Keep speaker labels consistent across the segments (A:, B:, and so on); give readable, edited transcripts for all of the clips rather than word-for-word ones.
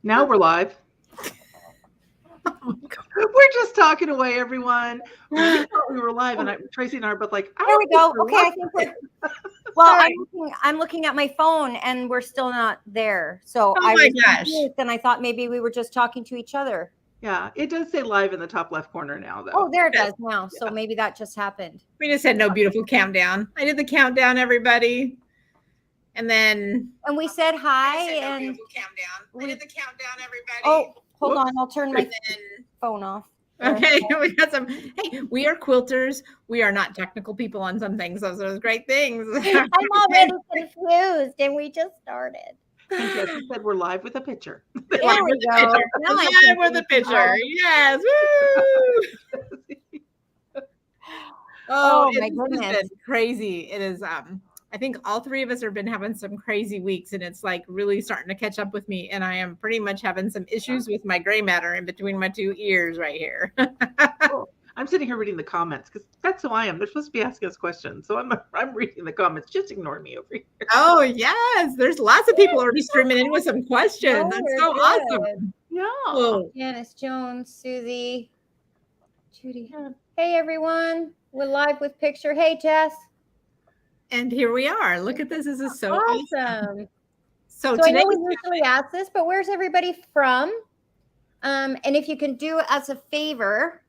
A: Now we're live.
B: Oh my God.
A: We're just talking away, everyone. We thought we were live, and Tracy and I are both like, I
C: There we
A: don't
C: go.
A: think we're
C: Okay, I
A: live.
C: think well,
B: Sorry.
C: I'm looking at my phone and we're still not there. So
B: Oh
C: I
B: my
C: was
B: gosh.
C: confused and I thought maybe we were just talking to each other.
A: Yeah, it does say live in the top left corner now, though.
C: Oh, there it does now. So maybe that just happened.
B: We just had no beautiful countdown. I did the countdown, everybody. And then
C: And we said hi and
B: beautiful countdown. I did the countdown, everybody.
C: oh, hold
A: Whoops.
C: on, I'll turn my
B: And then
C: phone off. There.
B: okay, we got some. Hey, we are quilters. We are not technical people on some things. Those are great things.
C: I'm already confused and we just started.
A: And Jesse said we're live with a picture.
C: There
B: Live
C: we
B: with the
C: go.
B: picture.
C: Now I
B: Live
C: can
B: with the
C: see you.
B: picture. Yes. Woo!
C: Oh, my
B: It's
C: goodness.
B: been crazy. It is. I think all three of us have been having some crazy weeks, and it's like really starting to catch up with me. And I am pretty much having some issues with my gray matter in between my two ears right here.
A: Cool. I'm sitting here reading the comments because that's who I am. They're supposed to be asking us questions, so I'm reading the comments. Just ignore me over here.
B: Oh yes, there's lots of people already streaming in with some questions.
C: Oh,
B: That's
C: we're
B: so
C: good.
B: awesome.
A: Yeah.
B: Cool.
C: Janice Jones, Susie, Judy. Hey everyone, we're live with picture. Hey Jess.
B: And here we are. Look at this. This is so awesome.
C: Awesome.
B: So
C: So I
B: today,
C: know we usually ask this, but where's everybody from? And if you can do us a favor,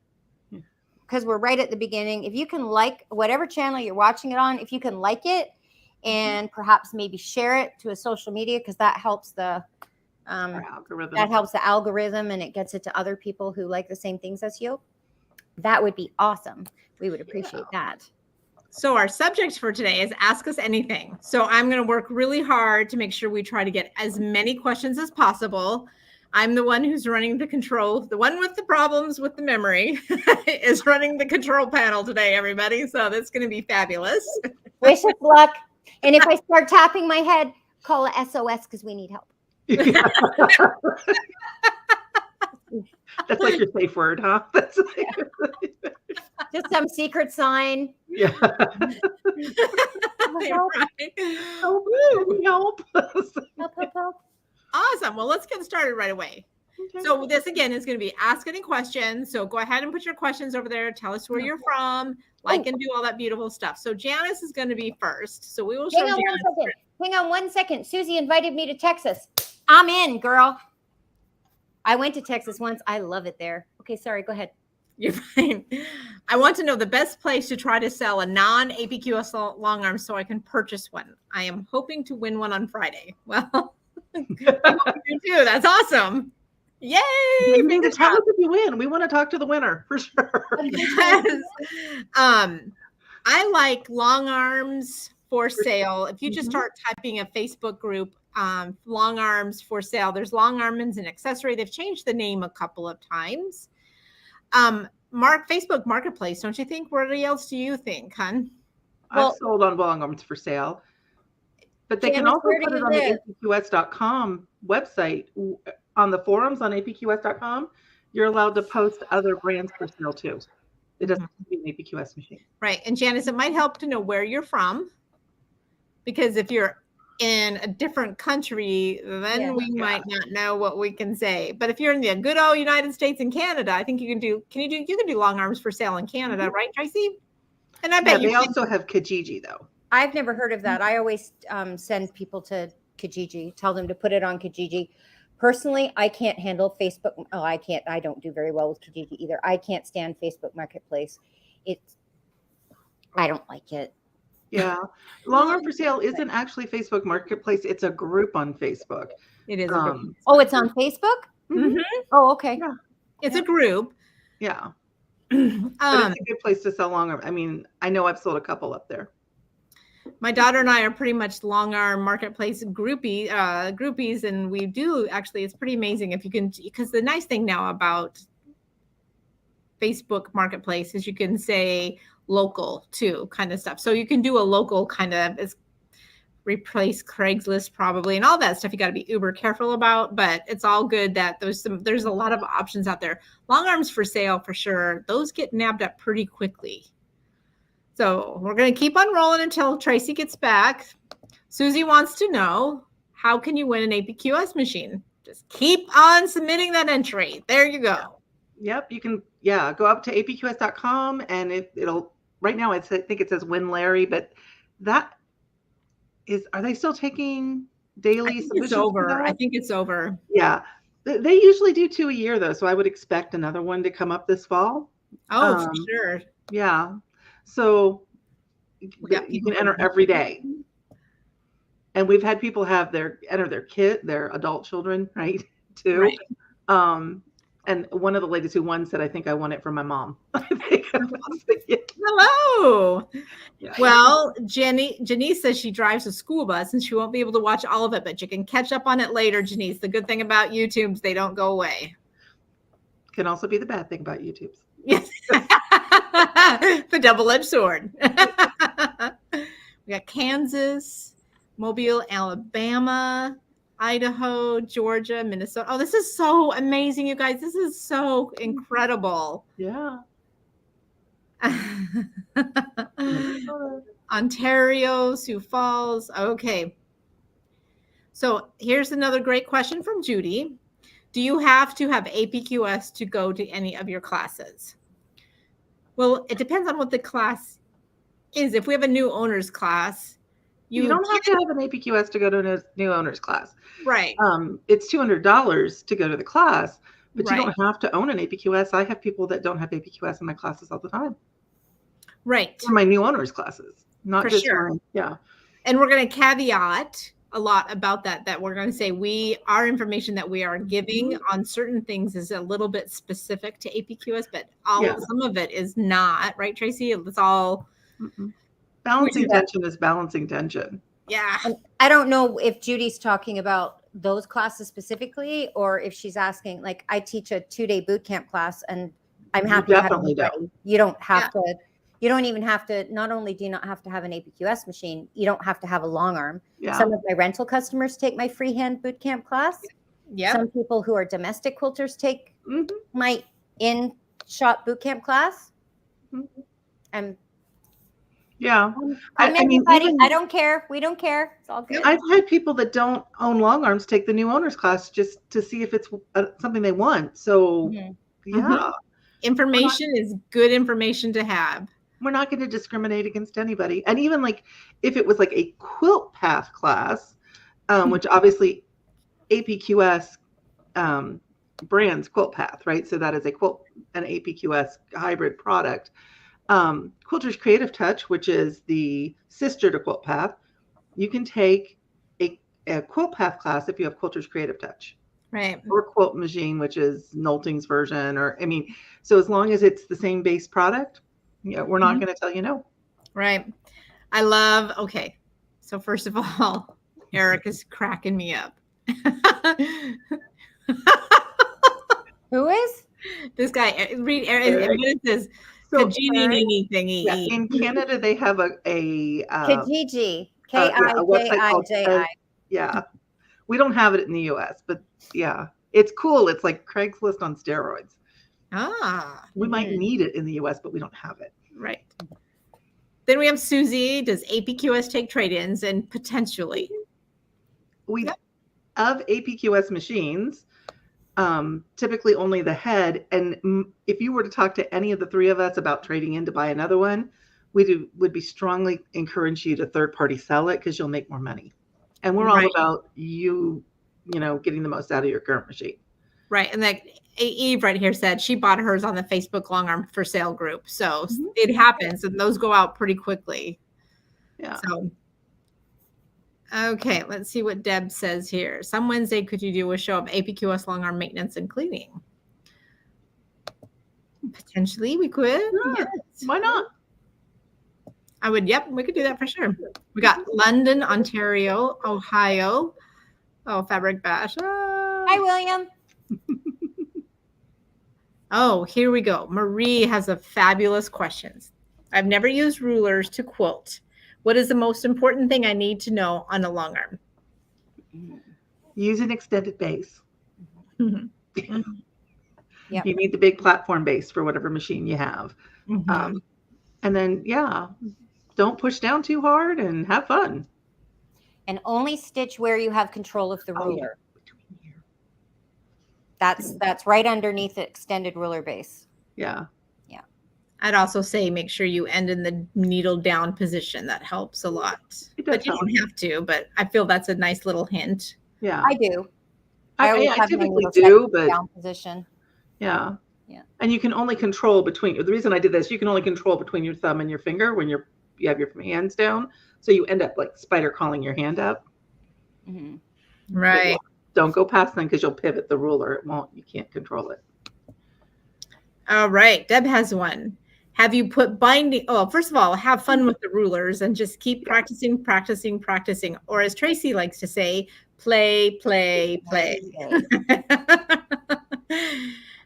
C: because we're right at the beginning, if you can like whatever channel you're watching it on, if you can like it and perhaps maybe share it to a social media, because that helps the
A: Our algorithm.
C: algorithm and it gets it to other people who like the same things as you. That would be awesome. We would appreciate that.
B: so our subject for today is ask us anything. So I'm going to work really hard to make sure we try to get as many questions as possible. I'm the one who's running the control. The one with the problems with the memory is running the control panel today, everybody. So that's going to be fabulous.
C: Wish us luck. And if I start tapping my head, call it SOS because we need help.
A: That's like your safe word, huh? That's like,
C: Just some secret sign.
A: yeah.
C: Help,
B: Right.
A: Help, help.
C: help, help, help.
B: Awesome. Well, let's get started right away.
A: Okay.
B: So this again is going to be ask any questions. So go ahead and put your questions over there. Tell us where you're from, like and do all that beautiful stuff. So Janice is going to be first. So we will show
C: Hang on
B: Janice.
C: 1 second. Hang on 1 second. Susie invited me to Texas. I'm in, girl. I went to Texas once. I love it there. Okay, sorry. Go ahead.
B: You're fine. I want to know the best place to try to sell a non-APQS long arm so I can purchase one. I am hoping to win one on Friday. Well, you too. That's awesome. Yay!
A: You need to tell us if you win. We want to talk to the winner for sure.
B: Yes. I like long arms for sale. If you just start typing a Facebook group, long arms for sale, there's long arms and accessory. They've changed the name a couple of times. Facebook Marketplace, don't you think? What else do you think, hon?
A: I've sold on long arms for sale, but they can
C: Janice,
A: also
C: where do
A: put it
C: you
A: on the
C: live?
A: apqs.com website. On the forums on apqs.com, you're allowed to post other brands for sale too. It doesn't have to be an APQS machine.
B: Right. And Janice, it might help to know where you're from, because if you're in a different country, then we might not know what we can say. But if you're in the good old United States and Canada, I think you can do long arms for sale in Canada, right, Tracy? And I bet
A: they also have Kijiji though.
C: I've never heard of that. I always send people to Kijiji, tell them to put it on Kijiji. Personally, I can't handle Facebook. Oh, I can't. I don't do very well with Kijiji either. I can't stand Facebook Marketplace. I don't like it.
A: Yeah. Long arm for sale isn't actually Facebook Marketplace. It's a group on Facebook.
B: It is.
C: Oh, it's on Facebook?
B: Mm-hmm.
C: Oh, okay.
A: Yeah.
B: It's a group.
A: Yeah. But it's a good place to sell long arm. I mean, I know I've sold a couple up there.
B: My daughter and I are pretty much long arm marketplace groupies, and we do actually. It's pretty amazing if you can, because the nice thing now about Facebook Marketplace is you can say local too, kind of stuff. So you can do a local kind of replace Craigslist probably and all that stuff. You got to be uber careful about, but it's all good that there's a lot of options out there. Long arms for sale for sure. Those get nabbed up pretty quickly. So we're going to keep on rolling until Tracy gets back. Susie wants to know, how can you win an APQS machine? Just keep on submitting that entry. There you go.
A: Yep, you can, go up to apqs.com and it'll, right now I think it says Win Larry, but that is, are they still taking daily
B: It's
A: submissions for
B: over.
A: that?
B: I think it's over.
A: Yeah. They usually do 2 a year though, so I would expect another one to come up this fall.
B: Oh, for sure.
A: Yeah. So you can enter every day. And we've had people enter their adult children, right? Too.
B: Right.
A: And one of the ladies who won said, I think I won it from my mom. I think I was thinking,
B: Hello.
A: yeah.
B: Well, Janice says she drives a school bus and she won't be able to watch all of it, but you can catch up on it later, Janice. The good thing about YouTube's they don't go away.
A: Can also be the bad thing about YouTube's.
B: Yes. The double-edged sword. We got Kansas, Mobile, Alabama, Idaho, Georgia, Minnesota. Oh, this is so amazing, you guys. This is so incredible.
A: Yeah.
B: Ontario, Sioux Falls. Okay. So here's another great question from Judy. Do you have to have APQS to go to any of your classes? Well, it depends on what the class is. If we have a new owner's class,
A: you don't have to have an APQS to go to a new owner's class.
B: Right.
A: It's $200 to go to the class, but
B: Right.
A: you don't have to own an APQS. I have people that don't have APQS in my classes all the time.
B: Right.
A: For my new owners classes, not
B: For
A: just
B: sure.
A: yeah.
B: And we're going to caveat a lot about that we're going to say our information that we are giving on certain things is a little bit specific to APQS, but some of it is not, right, Tracy? It's all
A: balancing tension is balancing tension.
B: Yeah.
C: And I don't know if Judy's talking about those classes specifically, or if she's asking, like, I teach a 2-day boot camp class and I'm happy to have you. You don't have to, you don't even have to, not only do you not have to have an APQS machine, you don't have to have a long arm. Yeah. Some of my rental customers take my freehand boot camp class. Yeah. Some people who are domestic quilters take my in-shop boot camp class. And
A: yeah,
C: I mean, I don't care. We don't care. It's all good.
A: I've had people that don't own long arms take the new owners class just to see if it's something they want. So
B: information is good information to have.
A: We're not going to discriminate against anybody. And even like if it was like a quilt path class, which obviously APQS brands Quilt Path, right? So that is an APQS hybrid product. Quilter's Creative Touch, which is the sister to Quilt Path, you can take a Quilt Path class if you have Quilter's Creative Touch.
B: Right.
A: Or Quilt Machine, which is Nolting's version, so as long as it's the same base product, we're not going to tell you no.
B: Right. Okay. So first of all, Eric is cracking me up.
C: Who is?
B: This guy. Read Eric. It says thingy.
A: Yeah, in Canada, they have a
C: Kijiji. Kijiji.
A: Yeah. We don't have it in the US, but yeah, it's cool. It's like Craigslist on steroids. We might need it in the US, but we don't have it.
B: Right. Then we have Susie. Does APQS take trade-ins? And potentially.
A: Of APQS machines, typically only the head. And if you were to talk to any of the three of us about trading in to buy another one, would be strongly encourage you to third-party sell it because you'll make more money. And we're all about you getting the most out of your current machine.
B: Right. And like Eve right here said, she bought hers on the Facebook long arm for sale group. So it happens and those go out pretty quickly.
A: Yeah.
B: So, okay. Let's see what Deb says here. Some Wednesday, could you do a show of APQS long arm maintenance and cleaning? Potentially we could.
A: Sure. Yes. Why not?
B: I would. Yep. We could do that for sure. We got London, Ontario, Ohio. Oh, Fabric Bash.
C: Hi, William.
B: Oh, here we go. Marie has a fabulous questions. I've never used rulers to quilt. What is the most important thing I need to know on a long arm?
A: Use an extended base.
C: Yep.
A: You need the big platform base for whatever machine you have. And then, don't push down too hard and have fun.
C: And only stitch where you have control of the ruler. That's right underneath the extended ruler base.
A: Yeah.
B: I'd also say make sure you end in the needle down position. That helps a lot.
A: It does
B: But you
A: help.
B: don't have to, but I feel that's a nice little hint.
A: Yeah.
C: I do. I always
A: I
C: have my
A: typically
C: needle
A: do,
C: set
A: but
C: down position.
A: yeah.
C: Yeah.
A: And you can only control between, the reason I did this, you can only control between your thumb and your finger when you have your hands down. So you end up like spider calling your hand up.
C: Mm-hmm.
B: Right.
A: Don't go past them because you'll pivot the ruler. It won't, you can't control it.
B: All right. Deb has one. Have you put binding? Oh, first of all, have fun with the rulers and just keep practicing. Or as Tracy likes to say, play.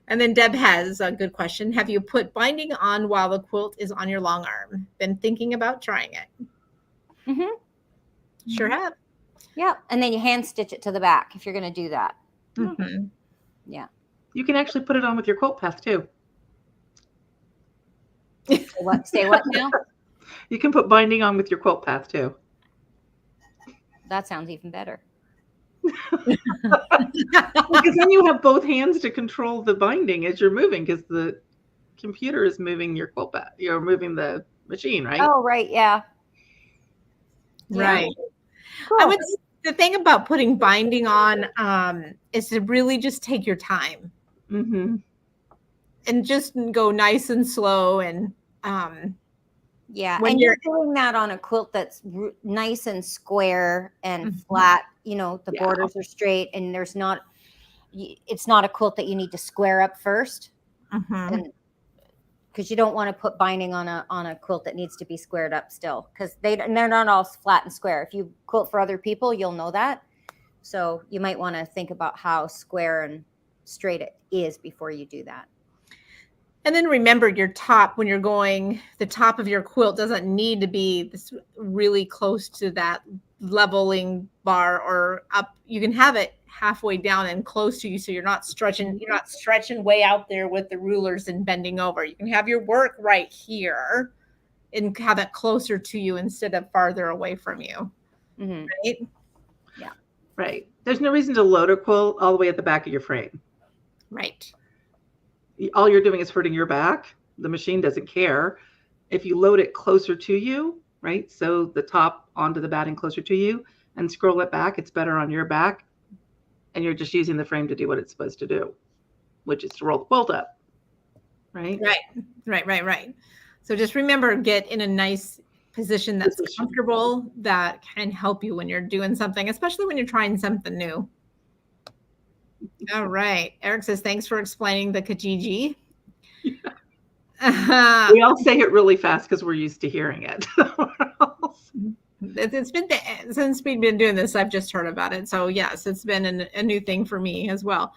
B: And then Deb has a good question. Have you put binding on while the quilt is on your long arm? Been thinking about trying it?
C: Mm-hmm.
B: Sure have.
C: Yeah. And then you hand stitch it to the back if you're going to do that.
B: Mm-hmm.
C: Yeah.
A: You can actually put it on with your quilt path too.
C: Say what now?
A: You can put binding on with your quilt path too.
C: That sounds even better.
A: Because then you have both hands to control the binding as you're moving, because the computer is moving your quilt path. You're moving the machine, right?
C: Oh, right. Yeah.
B: Right.
C: Cool.
B: I would. The thing about putting binding on is to really just take your time.
A: Mm-hmm.
B: And just go nice and slow. And
C: yeah,
B: when
C: and you're doing that on a quilt that's nice and square and flat. You know, the borders are straight, and it's not a quilt that you need to square up first, because you don't want to put binding on a quilt that needs to be squared up still, because they're not all flat and square. If you quilt for other people, you'll know that. So you might want to think about how square and straight it is before you do that.
B: And then remember your top, when you're going, the top of your quilt doesn't need to be this really close to that leveling bar or up. You can have it halfway down and close to you, so you're not stretching way out there with the rulers and bending over. You can have your work right here and have it closer to you instead of farther away from you.
C: Mm-hmm.
B: Right?
C: Yeah.
A: Right. There's no reason to load a quilt all the way at the back of your frame.
B: Right.
A: All you're doing is hurting your back. The machine doesn't care. If you load it closer to you, right? So the top onto the batting closer to you and scroll it back, it's better on your back. And you're just using the frame to do what it's supposed to do, which is to roll the quilt up. Right?
B: Right. So just remember, get in a nice position that's comfortable, that can help you when you're doing something, especially when you're trying something new. All right. Eric says, thanks for explaining the Kijiji.
A: Yeah. We all say it really fast because we're used to hearing it.
B: It's been, since we've been doing this, I've just heard about it. So yes, it's been a new thing for me as well.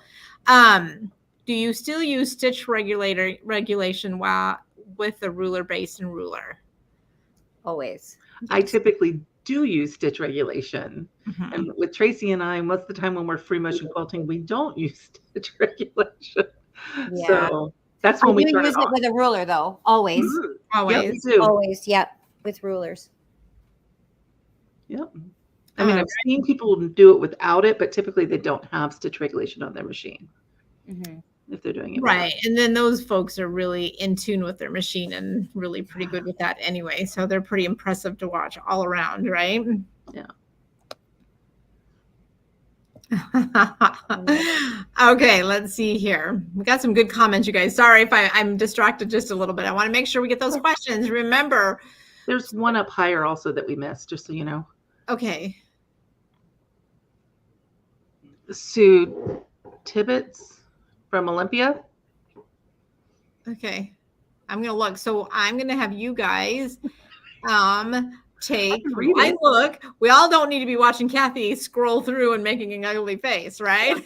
B: Do you still use stitch regulation with the ruler base and ruler?
C: Always.
A: I typically do use stitch regulation. And with Tracy and I, most of the time when we're free motion quilting, we don't use stitch regulation.
C: Yeah.
A: So that's when we turn
C: use it with a ruler, though. Always.
B: Always.
A: Yep,
C: always. Yep. With rulers.
A: Yep. I mean, I've seen people do it without it, but typically they don't have stitch regulation on their machine if they're doing it
B: right. And then those folks are really in tune with their machine and really pretty good with that anyway. So they're pretty impressive to watch all around, right?
A: Yeah.
B: Okay, let's see here. We got some good comments, you guys. Sorry if I'm distracted just a little bit. I want to make sure we get those questions. Remember,
A: there's one up higher also that we missed, just so you know.
B: Okay.
A: Sue Tibbetts from Olympia.
B: Okay. I'm going to look. So I'm going to have you guys take one look. We all don't need to be watching Kathy scroll through and making an ugly face, right?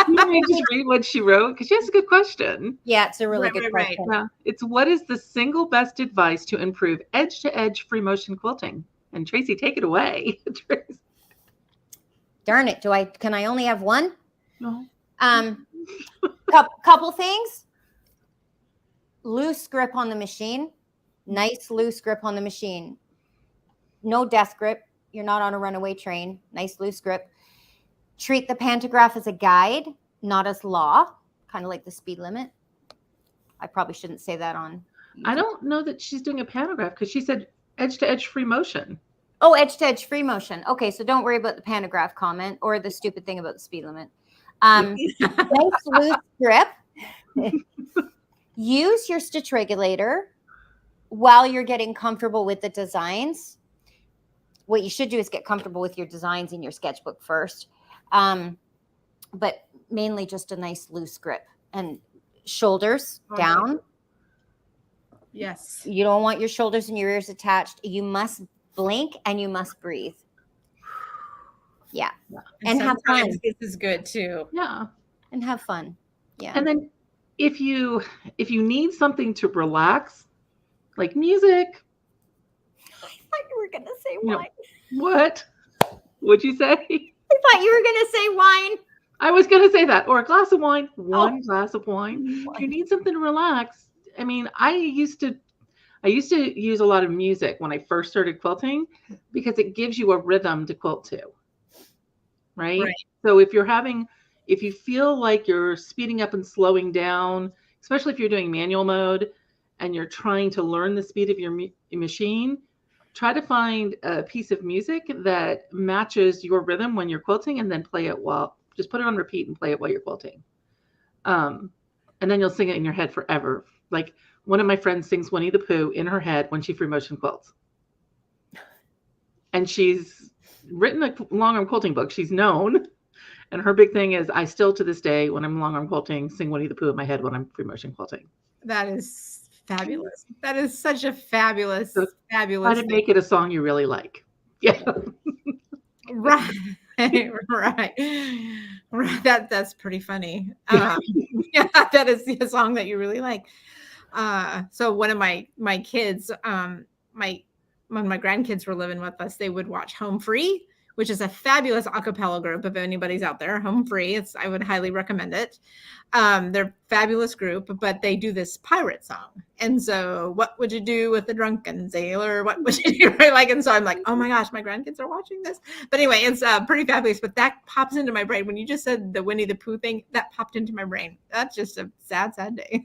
A: You may just read what she wrote, because she has a good question.
C: Yeah, it's a really good question.
A: Yeah. It's, what is the single best advice to improve edge-to-edge free motion quilting? And Tracy, take it away.
C: Darn it. Can I only have one?
A: No.
C: Couple things. Loose grip on the machine. Nice loose grip on the machine. No death grip. You're not on a runaway train. Nice loose grip. Treat the pantograph as a guide, not as law, kind of like the speed limit. I probably shouldn't say that on YouTube.
A: I don't know that she's doing a pantograph because she said edge to edge free motion.
C: Oh, edge to edge free motion. Okay, so don't worry about the pantograph comment or the stupid thing about the speed limit. Nice loose grip. Use your stitch regulator while you're getting comfortable with the designs. What you should do is get comfortable with your designs in your sketchbook first. But mainly just a nice loose grip and shoulders down.
B: Yes.
C: You don't want your shoulders and your ears attached. You must blink and you must breathe. Yeah. And have fun.
B: This is good too.
A: Yeah.
C: And have fun. Yeah.
A: And then if you need something to relax, like music.
C: I thought you were going to say wine.
A: What? What'd you say?
C: I thought you were going to say wine.
A: I was going to say that. Or a glass of wine. One glass of wine. If you need something to relax. I mean, I used to use a lot of music when I first started quilting because it gives you a rhythm to quilt to. Right? So if you feel like you're speeding up and slowing down, especially if you're doing manual mode and you're trying to learn the speed of your machine, try to find a piece of music that matches your rhythm when you're quilting and then play it just put it on repeat and play it while you're quilting. And then you'll sing it in your head forever. Like one of my friends sings Winnie the Pooh in her head when she free motion quilts. And she's written a long arm quilting book. She's known. And her big thing is I still to this day, when I'm long arm quilting, sing Winnie the Pooh in my head when I'm free motion quilting.
B: That is fabulous. That is such a fabulous.
A: Try to make it a song you really like. Yeah.
B: Right. That's pretty funny. Yeah, that is a song that you really like. So one of my kids, when my grandkids were living with us, they would watch Home Free, which is a fabulous a cappella group. If anybody's out there, Home Free, I would highly recommend it. They're a fabulous group, but they do this pirate song. And so what would you do with the drunken sailor? What would you do? Right? And so I'm like, oh my gosh, my grandkids are watching this. But anyway, it's pretty fabulous. But that pops into my brain. When you just said the Winnie the Pooh thing, that popped into my brain. That's just a sad, sad day.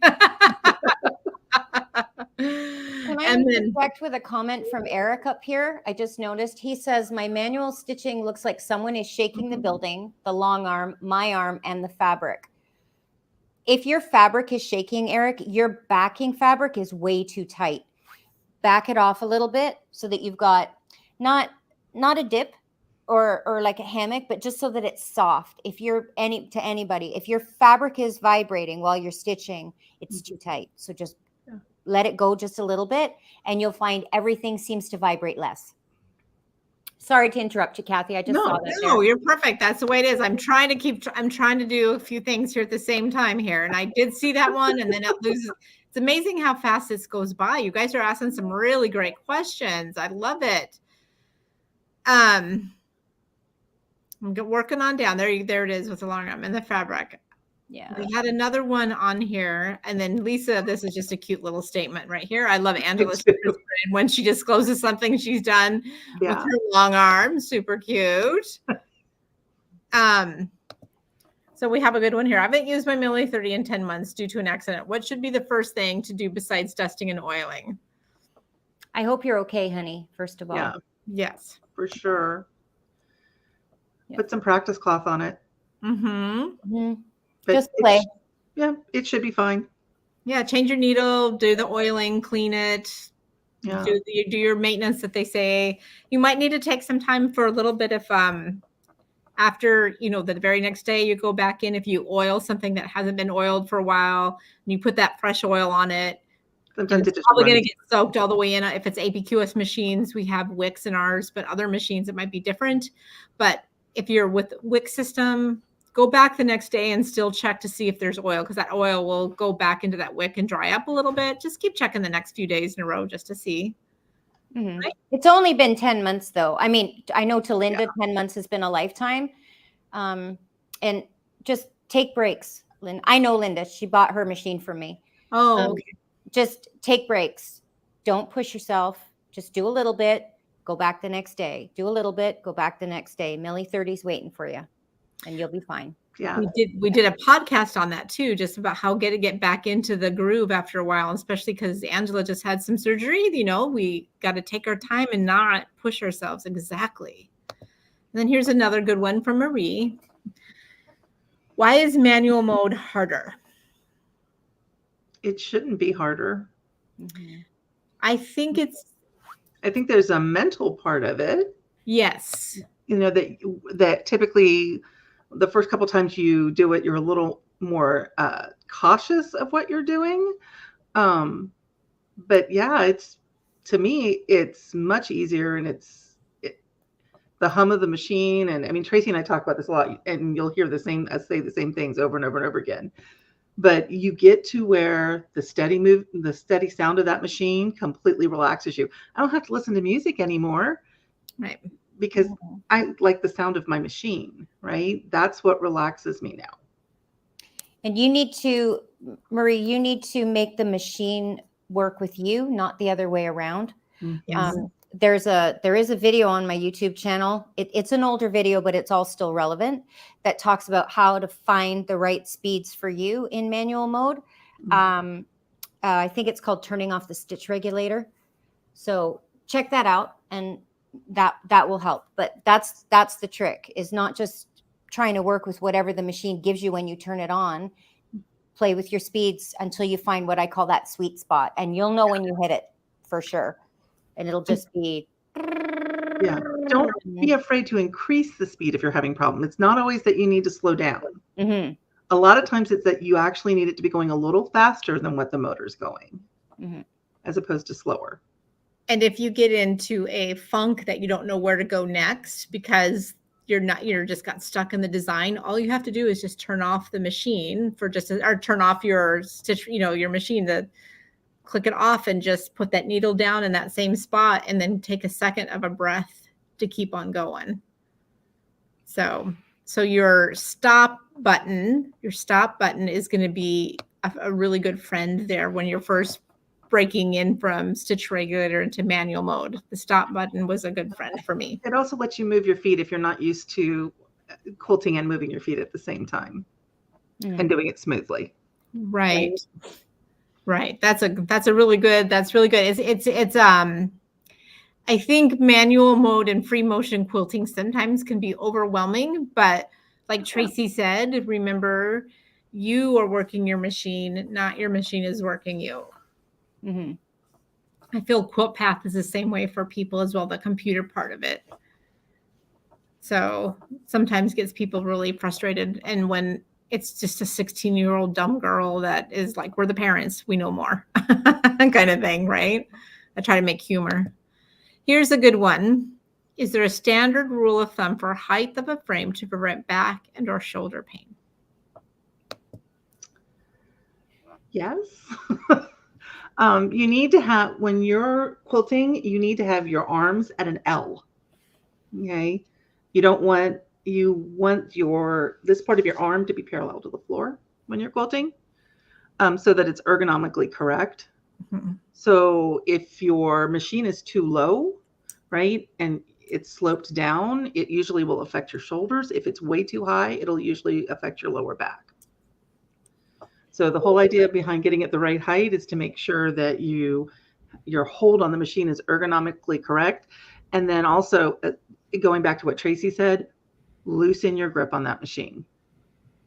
C: Can I interject with a comment from Eric up here? I just noticed he says, my manual stitching looks like someone is shaking the building, the long arm, my arm, and the fabric. If your fabric is shaking, Eric, your backing fabric is way too tight. Back it off a little bit so that you've got not a dip or like a hammock, but just so that it's soft. If you're if your fabric is vibrating while you're stitching, it's too tight. So just let it go just a little bit and you'll find everything seems to vibrate less. Sorry to interrupt you, Kathy. I just saw that.
B: No, you're perfect. That's the way it is. I'm trying to do a few things here at the same time here. And I did see that one and then it loses. It's amazing how fast this goes by. You guys are asking some really great questions. I love it. I'm working on down there. There it is with the long arm and the fabric.
C: Yeah.
B: We had another one on here. And then Lisa, this is just a cute little statement right here. I love Angela's when she discloses something she's done with her long arm. Super cute. So we have a good one here. I haven't used my Millie 30 in 10 months due to an accident. What should be the first thing to do besides dusting and oiling?
C: I hope you're okay, honey, first of all.
A: Yeah.
B: Yes.
A: For sure.
C: Yeah.
A: Put some practice cloth on it.
C: Mm-hmm. Just play.
A: It should be fine.
B: Yeah, change your needle, do the oiling, clean it, do your maintenance that they say. You might need to take some time for a little bit if after, the very next day you go back in, if you oil something that hasn't been oiled for a while and you put that fresh oil on it,
A: sometimes
B: it's probably going to get soaked all the way in. If it's APQS machines, we have wicks in ours, but other machines it might be different. But if you're with wick system, go back the next day and still check to see if there's oil, because that oil will go back into that wick and dry up a little bit. Just keep checking the next few days in a row just to see.
C: Mm-hmm. Right? It's only been 10 months though. I mean, I know to Linda, 10 months has been a lifetime. And just take breaks. I know Linda, she bought her machine from me.
B: Oh, okay.
C: Just take breaks. Don't push yourself. Just do a little bit, go back the next day. Do a little bit, go back the next day. Millie 30's waiting for you. and you'll be fine.
A: Yeah.
B: We did a podcast on that too, just about how to get back into the groove after a while, especially because Angela just had some surgery. You know, we got to take our time and not push ourselves. Exactly. And then here's another good one from Marie. Why is manual mode harder?
A: It shouldn't be harder.
C: Mm-hmm.
B: I think
A: there's a mental part of it.
B: Yes.
A: You know, that typically the first couple times you do it, you're a little more cautious of what you're doing. But yeah, to me, it's much easier, and the hum of the machine. And I mean, Tracy and I talk about this a lot, and you'll hear us say the same things over and over and over again. But you get to where the steady sound of that machine completely relaxes you. I don't have to listen to music anymore.
B: Right.
A: Because I like the sound of my machine, right? That's what relaxes me now.
C: And Marie, you need to make the machine work with you, not the other way around.
B: Yes.
C: There is a video on my YouTube channel. It's an older video, but it's all still relevant, that talks about how to find the right speeds for you in manual mode. I think it's called turning off the stitch regulator. So check that out, and that will help. But that's the trick, is not just trying to work with whatever the machine gives you when you turn it on. Play with your speeds until you find what I call that sweet spot, and you'll know when you hit it for sure. And it'll just be.
A: Yeah. Don't be afraid to increase the speed if you're having problems. It's not always that you need to slow down.
C: Mm-hmm.
A: A lot of times it's that you actually need it to be going a little faster than what the motor's going, as opposed to slower.
B: And if you get into a funk that you don't know where to go next because you're just got stuck in the design, all you have to do is just turn off the machine or turn off your stitch, your machine, to click it off and just put that needle down in that same spot, and then take a second of a breath to keep on going. So your stop button is going to be a really good friend there when you're first breaking in from stitch regulator into manual mode. The stop button was a good friend for me.
A: It also lets you move your feet if you're not used to quilting and moving your feet at the same time and doing it smoothly.
B: Right. That's really good. It's I think manual mode and free motion quilting sometimes can be overwhelming, but like Tracy said, remember, you are working your machine, not your machine is working you.
C: Mm-hmm.
B: I feel Quilt Path is the same way for people as well, the computer part of it. So sometimes gets people really frustrated. And when it's just a 16-year-old dumb girl that is like, we're the parents, we know more kind of thing, right? I try to make humor. Here's a good one. Is there a standard rule of thumb for height of a frame to prevent back and or shoulder pain?
A: Yes. You need to have, when you're quilting, you need to have your arms at an L. Okay. You want this part of your arm to be parallel to the floor when you're quilting, so that it's ergonomically correct. Mm-hmm. So if your machine is too low, right, and it's sloped down, it usually will affect your shoulders. If it's way too high, it'll usually affect your lower back. So the whole idea behind getting it the right height is to make sure that your hold on the machine is ergonomically correct. And then also, going back to what Tracy said, loosen your grip on that machine,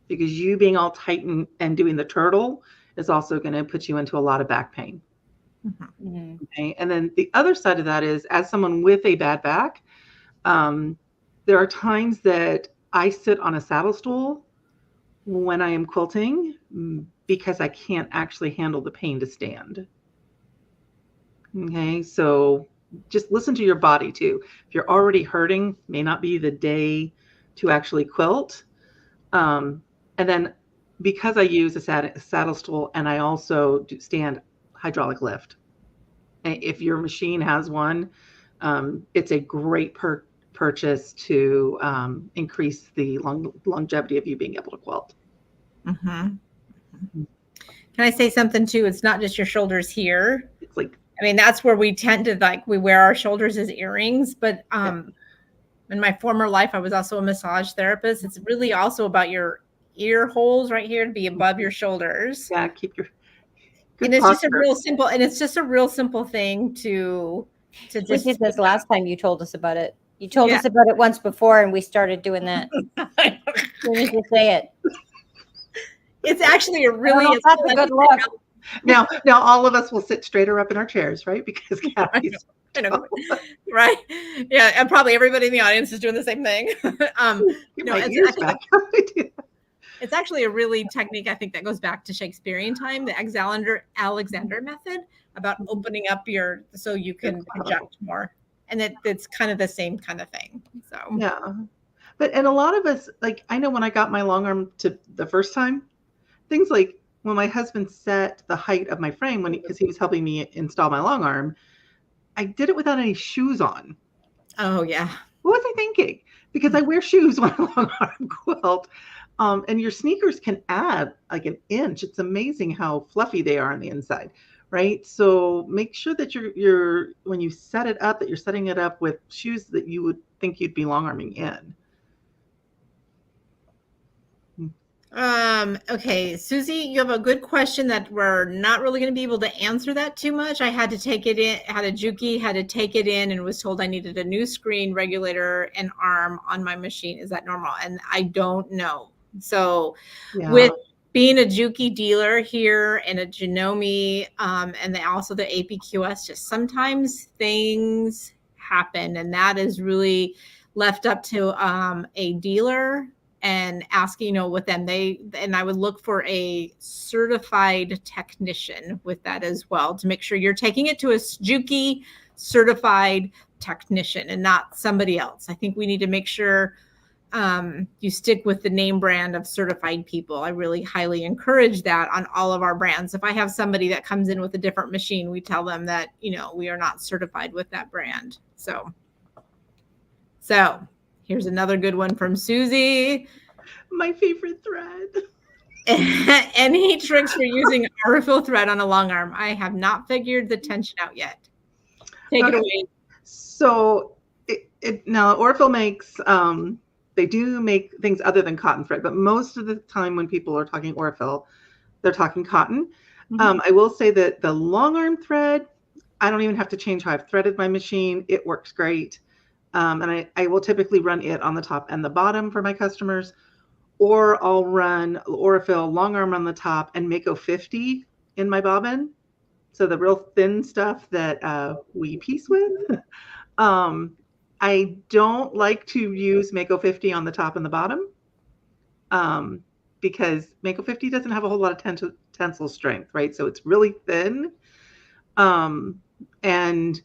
A: because you being all tight and doing the turtle is also going to put you into a lot of back pain. Mm-hmm. Okay. And then the other side of that is, as someone with a bad back, there are times that I sit on a saddle stool when I am quilting because I can't actually handle the pain to stand. Okay. So just listen to your body too. If you're already hurting, may not be the day to actually quilt. And then because I use a saddle stool, and I also do stand hydraulic lift. If your machine has one, it's a great purchase to increase the longevity of you being able to quilt.
B: Mm-hmm. Mm-hmm. Can I say something too? It's not just your shoulders here.
A: It's like,
B: I mean, that's where we tend to we wear our shoulders as earrings, but In my former life, I was also a massage therapist. It's really also about your ear holes right here to be above your shoulders.
A: Yeah, keep your
B: and
A: good
B: it's just a
A: posture.
B: real simple, and it's just a real simple thing to
C: We
B: just
C: did this last time you told us about it. You told us about it once before, and we started doing that. As soon as you say it.
B: It's actually a really, it's
C: that's a good look.
A: Now all of us will sit straighter up in our chairs, right? Because Kathy's
B: I know, right? Yeah, and probably everybody in the audience is doing the same thing.
A: No,
B: it's actually a really technique, I think, that goes back to Shakespearean time, the Alexander method about opening up so you can project more. And it's kind of the same kind of thing. So
A: yeah, and a lot of us, like, I know when I got my long arm to the first time, things like when my husband set the height of my frame because he was helping me install my long arm, I did it without any shoes on.
B: Oh yeah.
A: What was I thinking? Because I wear shoes when I long arm quilt. And your sneakers can add like an inch. It's amazing how fluffy they are on the inside, right? So make sure that you're when you set it up, that you're setting it up with shoes that you would think you'd be long arming in.
B: Okay, Susie, you have a good question that we're not really going to be able to answer that too much. I had to take it in, had a Juki, had to take it in and was told I needed a new screen, regulator, and arm on my machine. Is that normal? And I don't know. So with being a Juki dealer here and a Janome, and also the APQS, just sometimes things happen, and that is really left up to a dealer and asking, with them. And I would look for a certified technician with that as well to make sure you're taking it to a Juki certified technician and not somebody else. I think we need to make sure you stick with the name brand of certified people. I really highly encourage that on all of our brands. If I have somebody that comes in with a different machine, we tell them that, we are not certified with that brand. So here's another good one from Susie.
A: My favorite thread.
B: Any tricks for using Aurifil thread on a long arm? I have not figured the tension out yet. Take it away.
A: So now Aurifil makes, they do make things other than cotton thread, but most of the time when people are talking Aurifil, they're talking cotton. Mm-hmm. I will say that the long arm thread, I don't even have to change how I've threaded my machine. It works great. And I will typically run it on the top and the bottom for my customers, or I'll run Aurifil long arm on the top and Mako 50 in my bobbin. So the real thin stuff that we piece with. I don't like to use Mako 50 on the top and the bottom because Mako 50 doesn't have a whole lot of tensile strength, right? So it's really thin. And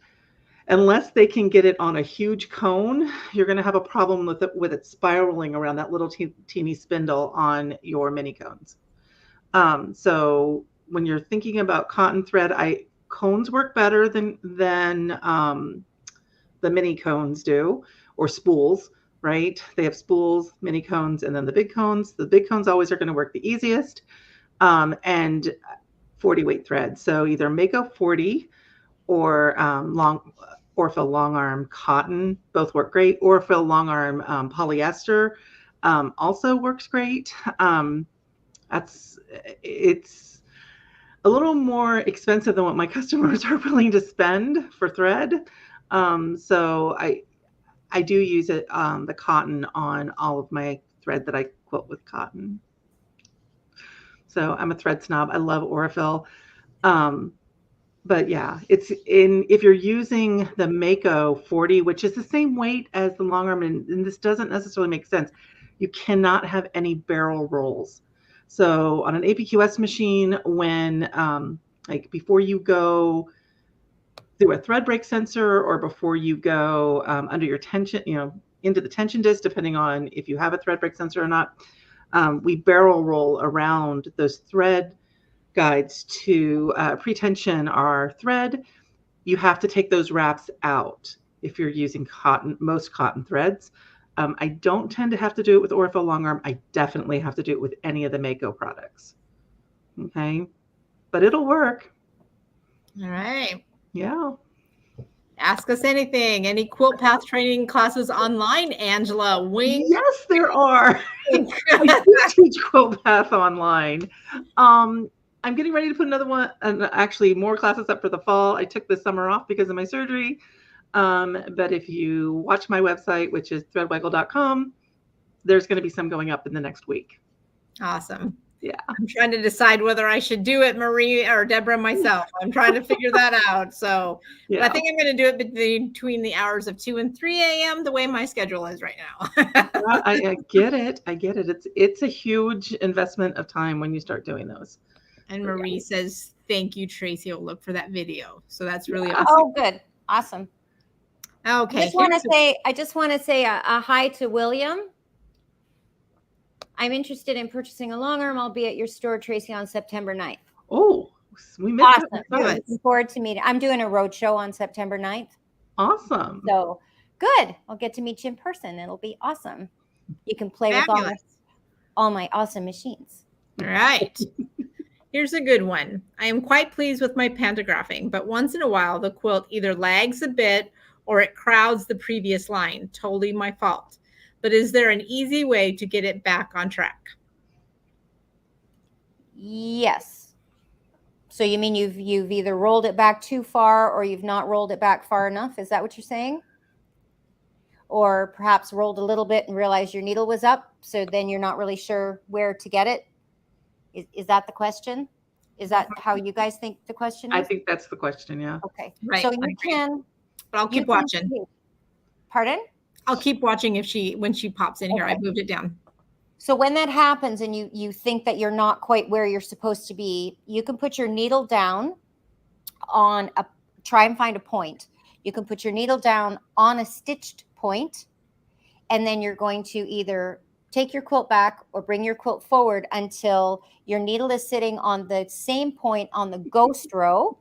A: unless they can get it on a huge cone, you're going to have a problem with it spiraling around that little teeny spindle on your mini cones. So when you're thinking about cotton thread, cones work better than the mini cones do, or spools, right? They have spools, mini cones, and then the big cones. The big cones always are going to work the easiest, and 40 weight thread. So either Mako 40 or Aurifil long arm cotton, both work great. Aurifil long arm polyester also works great. It's a little more expensive than what my customers are willing to spend for thread. So I do use it, the cotton on all of my thread that I quilt with cotton. So I'm a thread snob. I love Aurifil. But yeah, if you're using the Mako 40, which is the same weight as the long arm, and this doesn't necessarily make sense, you cannot have any barrel rolls. So on an APQS machine, when like before you go through a thread break sensor or before you go under your tension, into the tension disc, depending on if you have a thread break sensor or not, we barrel roll around those thread guides to pre-tension our thread. You have to take those wraps out if you're using most cotton threads. I don't tend to have to do it with Aurifil long arm. I definitely have to do it with any of the Mako products. Okay, but it'll work.
B: All right.
A: Yeah.
B: Ask us anything. Any quilt path training classes online, Angela? Wink.
A: Yes, there are.
B: Wink.
A: I do teach Quilt Path online. I'm getting ready to put another one, and actually more classes up for the fall. I took the summer off because of my surgery. But if you watch my website, which is threadwaggle.com, there's going to be some going up in the next week.
B: Awesome.
A: Yeah.
B: I'm trying to decide whether I should do it, Marie or Deborah, myself. I'm trying to figure that out. So
A: Yeah.
B: I think I'm going to do it between the hours of 2 and 3 a.m. the way my schedule is right now.
A: I get it. I get it. It's a huge investment of time when you start doing those.
B: And Marie says, thank you, Tracy. I'll look for that video. So that's really awesome.
C: Oh, good. Awesome.
B: Okay.
C: I just want to say a hi to William. I'm interested in purchasing a long arm. I'll be at your store, Tracy, on September 9th.
A: Oh, we missed
C: awesome. Looking forward to meeting. I'm doing a road show on September 9th.
A: Awesome.
C: So good. I'll get to meet you in person. It'll be awesome. You can play with all my awesome machines.
B: All right. Here's a good one. I am quite pleased with my pantographing, but once in a while, the quilt either lags a bit or it crowds the previous line. Totally my fault. But is there an easy way to get it back on track?
C: Yes. So you mean you've either rolled it back too far or you've not rolled it back far enough? Is that what you're saying? Or perhaps rolled a little bit and realized your needle was up, so then you're not really sure where to get it? Is that the question? Is that how you guys think the question is?
A: I think that's the question, yeah.
C: Okay.
B: Right.
C: So you can.
B: But I'll keep watching.
C: Pardon?
B: I'll keep watching when she pops in here. I moved it down.
C: So when that happens and you think that you're not quite where you're supposed to be, you can put your needle down on try and find a point. You can put your needle down on a stitched point, and then you're going to either take your quilt back or bring your quilt forward until your needle is sitting on the same point on the ghost row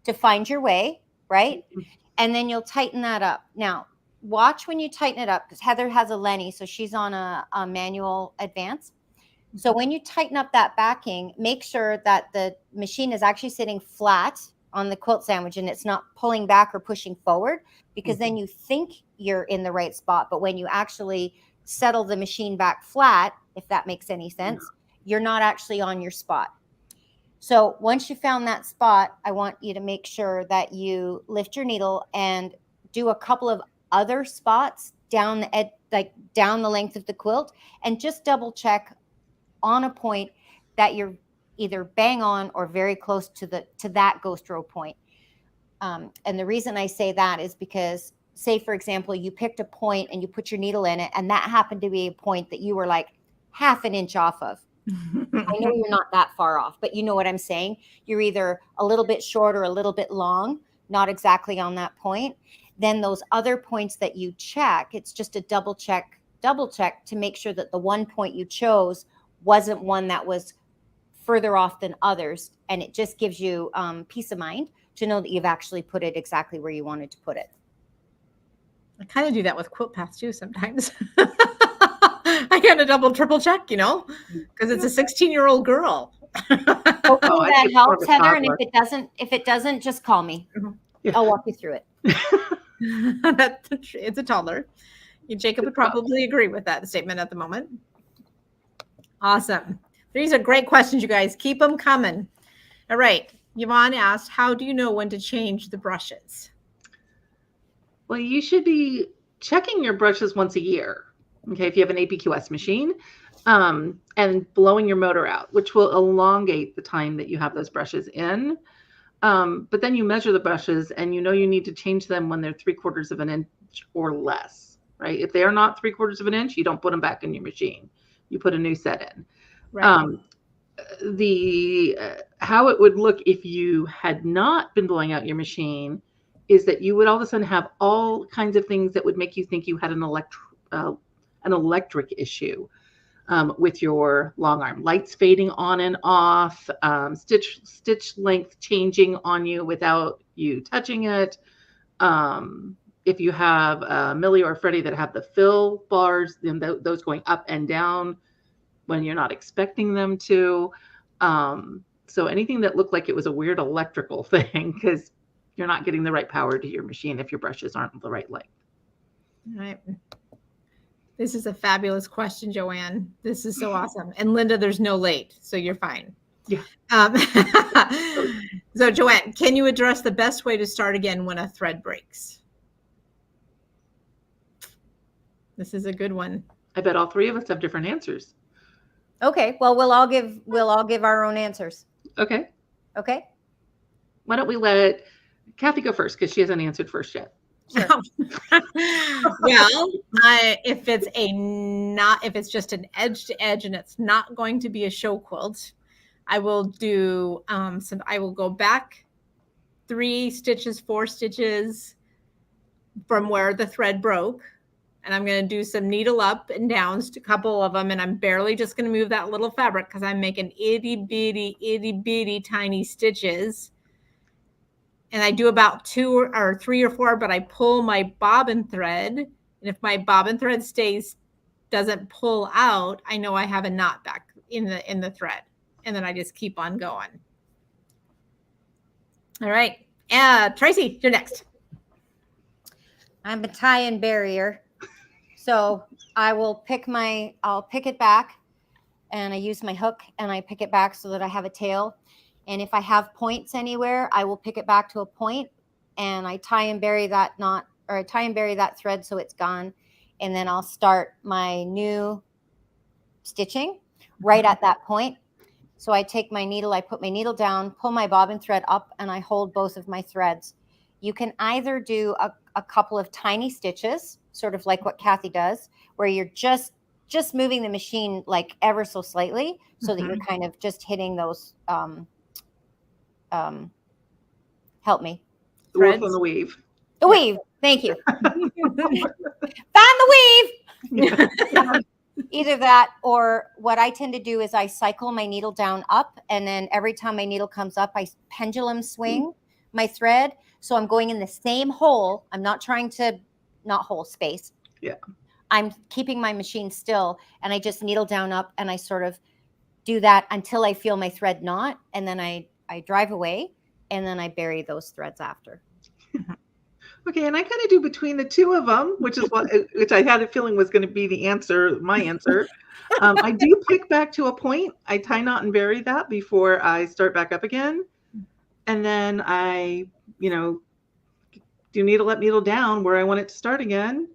C: to find your way, right? And then you'll tighten that up. Now, watch when you tighten it up, because Heather has a Lenny, so she's on a manual advance. So when you tighten up that backing, make sure that the machine is actually sitting flat on the quilt sandwich and it's not pulling back or pushing forward, because then you think you're in the right spot. But when you actually settle the machine back flat, if that makes any sense, you're not actually on your spot. So once you found that spot, I want you to make sure that you lift your needle and do a couple of other spots down the length of the quilt, and just double check on a point that you're either bang on or very close to that ghost row point. And the reason I say that is because, say for example, you picked a point and you put your needle in it, and that happened to be a point that you were like half an inch off of. I know you're not that far off, but you know what I'm saying? You're either a little bit short or a little bit long, not exactly on that point. Then those other points that you check, it's just a double check to make sure that the one point you chose wasn't one that was further off than others. And it just gives you peace of mind to know that you've actually put it exactly where you wanted to put it.
B: I kind of do that with quilt paths too sometimes. I kind of triple check, because it's a 16-year-old girl.
C: Hopefully that helps, Heather. And if it doesn't, just call me.
A: Yeah.
C: I'll walk you through it.
B: It's a toddler. Jacob would probably agree with that statement at the moment. Awesome. These are great questions, you guys. Keep them coming. All right. Yvonne asked, how do you know when to change the brushes?
A: Well, you should be checking your brushes once a year. Okay, if you have an APQS machine, and blowing your motor out, which will elongate the time that you have those brushes in. But then you measure the brushes and you need to change them when they're 3/4 of an inch or less, right? If they are not 3/4 of an inch, you don't put them back in your machine. You put a new set in. Right. How it would look if you had not been blowing out your machine is that you would all of a sudden have all kinds of things that would make you think you had an electric issue. With your long arm, lights fading on and off, stitch length changing on you without you touching it. If you have Millie or Freddie that have the fill bars, then those going up and down when you're not expecting them to. So anything that looked like it was a weird electrical thing, because you're not getting the right power to your machine if your brushes aren't the right length.
B: All right. This is a fabulous question, Joanne. This is so awesome. And Linda, there's no late, so you're fine.
A: Yeah.
B: So Joanne, can you address the best way to start again when a thread breaks? This is a good one.
A: I bet all three of us have different answers.
C: Okay. Well, we'll all give our own answers.
A: Okay.
C: Okay.
A: Why don't we let Kathy go first because she hasn't answered first yet.
C: Sure.
B: Well, if it's just an edge to edge and it's not going to be a show quilt, I will do I will go back 3 stitches, 4 stitches from where the thread broke. And I'm going to do some needle up and downs, a couple of them. And I'm barely just going to move that little fabric because I'm making itty bitty tiny stitches. And I do about 2 or 3 or 4, but I pull my bobbin thread. And if my bobbin thread doesn't pull out, I know I have a knot back in the thread. And then I just keep on going. All right. Tracy, you're next.
C: I'm a tie and barrier. So I'll pick it back and I use my hook and I pick it back so that I have a tail. And if I have points anywhere, I will pick it back to a point and I tie and bury that knot, or I tie and bury that thread so it's gone. And then I'll start my new stitching right at that point. So I take my needle, I put my needle down, pull my bobbin thread up, and I hold both of my threads. You can either do a couple of tiny stitches, sort of like what Kathy does, where you're just moving the machine like ever so slightly so that you're kind of just hitting those, help me.
A: Threads on the weave.
C: The weave. Thank you. Found the weave. Either that, or what I tend to do is I cycle my needle down up, and then every time my needle comes up, I pendulum swing my thread. So I'm going in the same hole. I'm not trying to not hole space.
A: Yeah.
C: I'm keeping my machine still, and I just needle down up, and I sort of do that until I feel my thread knot, and then I drive away, and then I bury those threads after.
A: Okay, and I kind of do between the two of them, which I had a feeling was going to be my answer. I do pick back to a point. I tie, knot, and bury that before I start back up again. And then I, do needle up, needle down where I want it to start again.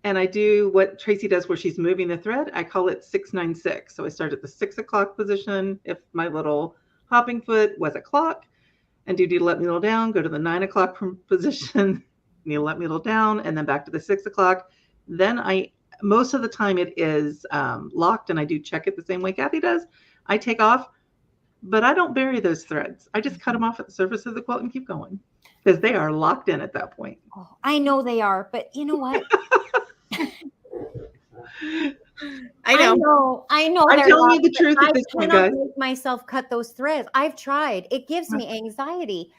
A: And I do what Tracy does where she's moving the thread. I call it 696. So I start at the 6 o'clock position if my little hopping foot was a clock, and do needle up, needle down, go to the 9 o'clock position, needle up, needle down, and then back to the 6 o'clock. Then most of the time it is locked, and I do check it the same way Kathy does. I take off, but I don't bury those threads. I just cut them off at the surface of the quilt and keep going because they are locked in at that point.
C: Oh, I know they are, but you know what?
B: I know.
C: I'm
A: telling you the truth at this point, guys.
C: I cannot make myself cut those threads. I've tried. It gives me anxiety.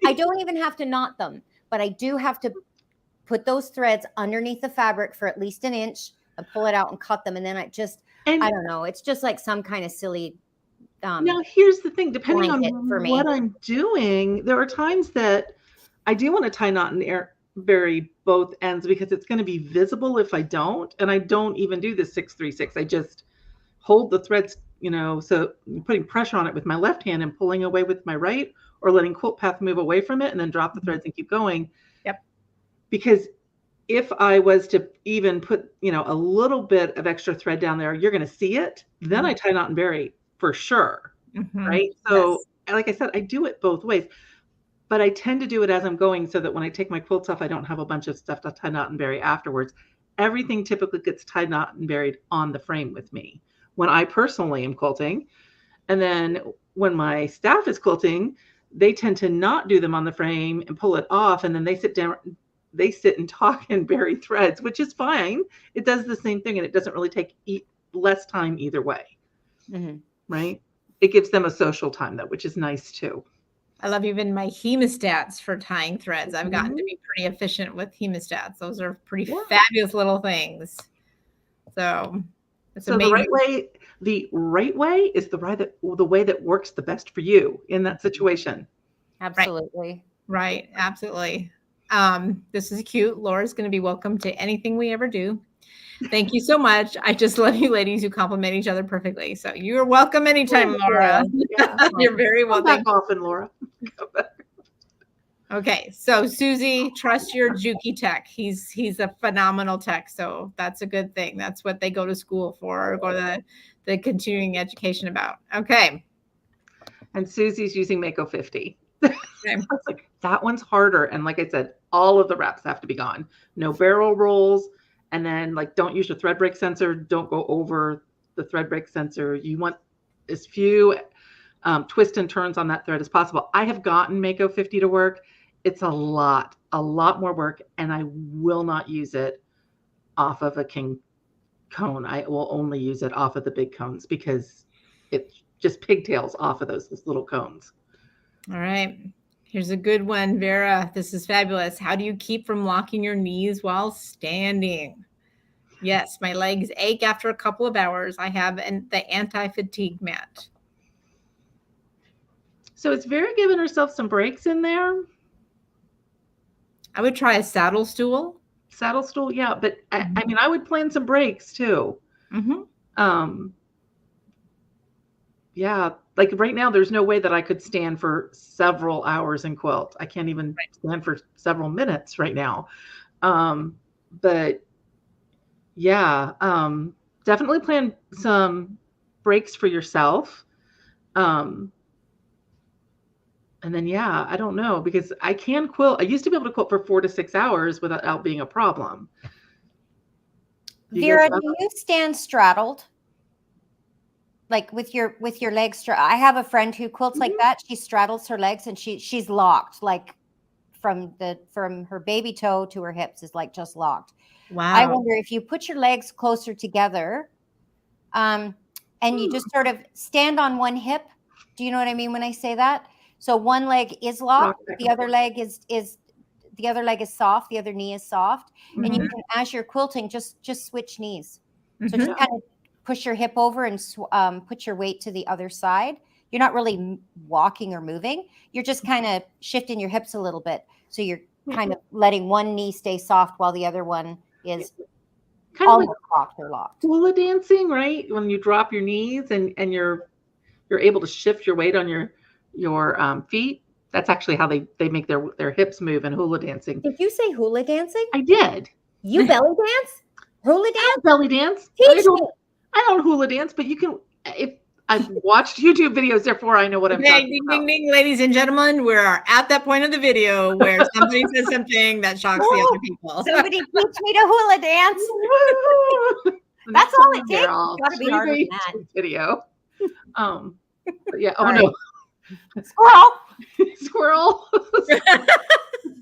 C: I don't even have to knot them, but I do have to put those threads underneath the fabric for at least an inch and pull it out and cut them. And then I don't know. It's just like some kind of silly.
A: Now, here's the thing. Depending on
C: for
A: what I'm doing, there are times that I do want to tie, knot, and bury both ends because it's going to be visible if I don't. And I don't even do the 636. I just hold the threads, so I'm putting pressure on it with my left hand and pulling away with my right, or letting quilt path move away from it and then drop the threads and keep going.
B: Yep. Because
A: if I was to even put, a little bit of extra thread down there, you're going to see it. Then I tie, knot, and bury for sure. Right. So like I said, I do it both ways, but I tend to do it as I'm going so that when I take my quilts off, I don't have a bunch of stuff to tie, knot, and bury afterwards. Everything typically gets tied, knot, and buried on the frame with me when I personally am quilting. And then when my staff is quilting, they tend to not do them on the frame and pull it off. And then they sit and talk and bury threads, which is fine. It does the same thing, and it doesn't really take less time either way. Right. It gives them a social time though, which is nice too.
B: I love even my hemostats for tying threads. I've gotten to be pretty efficient with hemostats. Those are pretty fabulous little things. So it's amazing.
A: The right way is the way that works the best for you in that situation.
C: Absolutely.
B: Right. Absolutely. This is cute. Laura's going to be welcome to anything we ever do. Thank you so much. I just love you ladies who compliment each other perfectly. So you're welcome anytime, Laura.
A: Yeah.
B: You're very
A: Come
B: welcome.
A: back often, Laura.
B: Okay, so Susie, trust your Juki tech. He's a phenomenal tech, so that's a good thing. That's what they go to school for, or go to the continuing education about. Okay.
A: And Susie's using Mako 50.
B: Okay.
A: I was like, that one's harder. And like I said, all of the wraps have to be gone. No barrel rolls. And then like, don't use your thread break sensor. Don't go over the thread break sensor. You want as few twists and turns on that thread as possible. I have gotten Mako 50 to work. It's a lot more work. And I will not use it off of a king cone. I will only use it off of the big cones because it's just pigtails off of those little cones.
B: All right. Here's a good one, Vera. This is fabulous. How do you keep from locking your knees while standing? Yes, my legs ache after a couple of hours. I have the anti-fatigue mat.
A: So is Vera giving herself some breaks in there?
B: I would try a saddle stool.
A: Saddle stool, yeah. But I mean, I would plan some breaks too.
B: Mm-hmm.
A: Yeah, like right now, there's no way that I could stand for several hours and quilt. I can't even stand for several minutes right now. But yeah, definitely plan some breaks for yourself. And then, yeah, I don't know, because I can quilt. I used to be able to quilt for 4 to 6 hours without being a problem.
C: Vera, do you stand straddled? Like with your legs? I have a friend who quilts like that. She straddles her legs and she's locked, like from her baby toe to her hips is like just locked.
B: Wow.
C: I wonder if you put your legs closer together, and you just sort of stand on one hip. Do you know what I mean when I say that? So one leg is locked, the other leg is soft, the other knee is soft, and you can, as you're quilting, just switch knees. So just kind of push your hip over and put your weight to the other side. You're not really walking or moving. You're just kind of shifting your hips a little bit. So you're kind of letting one knee stay soft while the other one is kind of like locked or locked.
A: Hula dancing, right? When you drop your knees and you're able to shift your weight on your feet. That's actually how they make their hips move in hula dancing.
C: Did you say hula dancing?
A: I did.
C: You belly dance? Hula dance?
A: Belly dance.
C: Teach me.
A: I don't hula dance, but you can. If I've watched YouTube videos, therefore I know what I'm talking about.
B: Ding, ding, ladies and gentlemen, we're at that point of the video where somebody says something that shocks the other people.
C: Somebody teach me to hula dance. That's all it takes. It's got to be harder than that.
A: Video. But yeah. Oh no. Squirrel.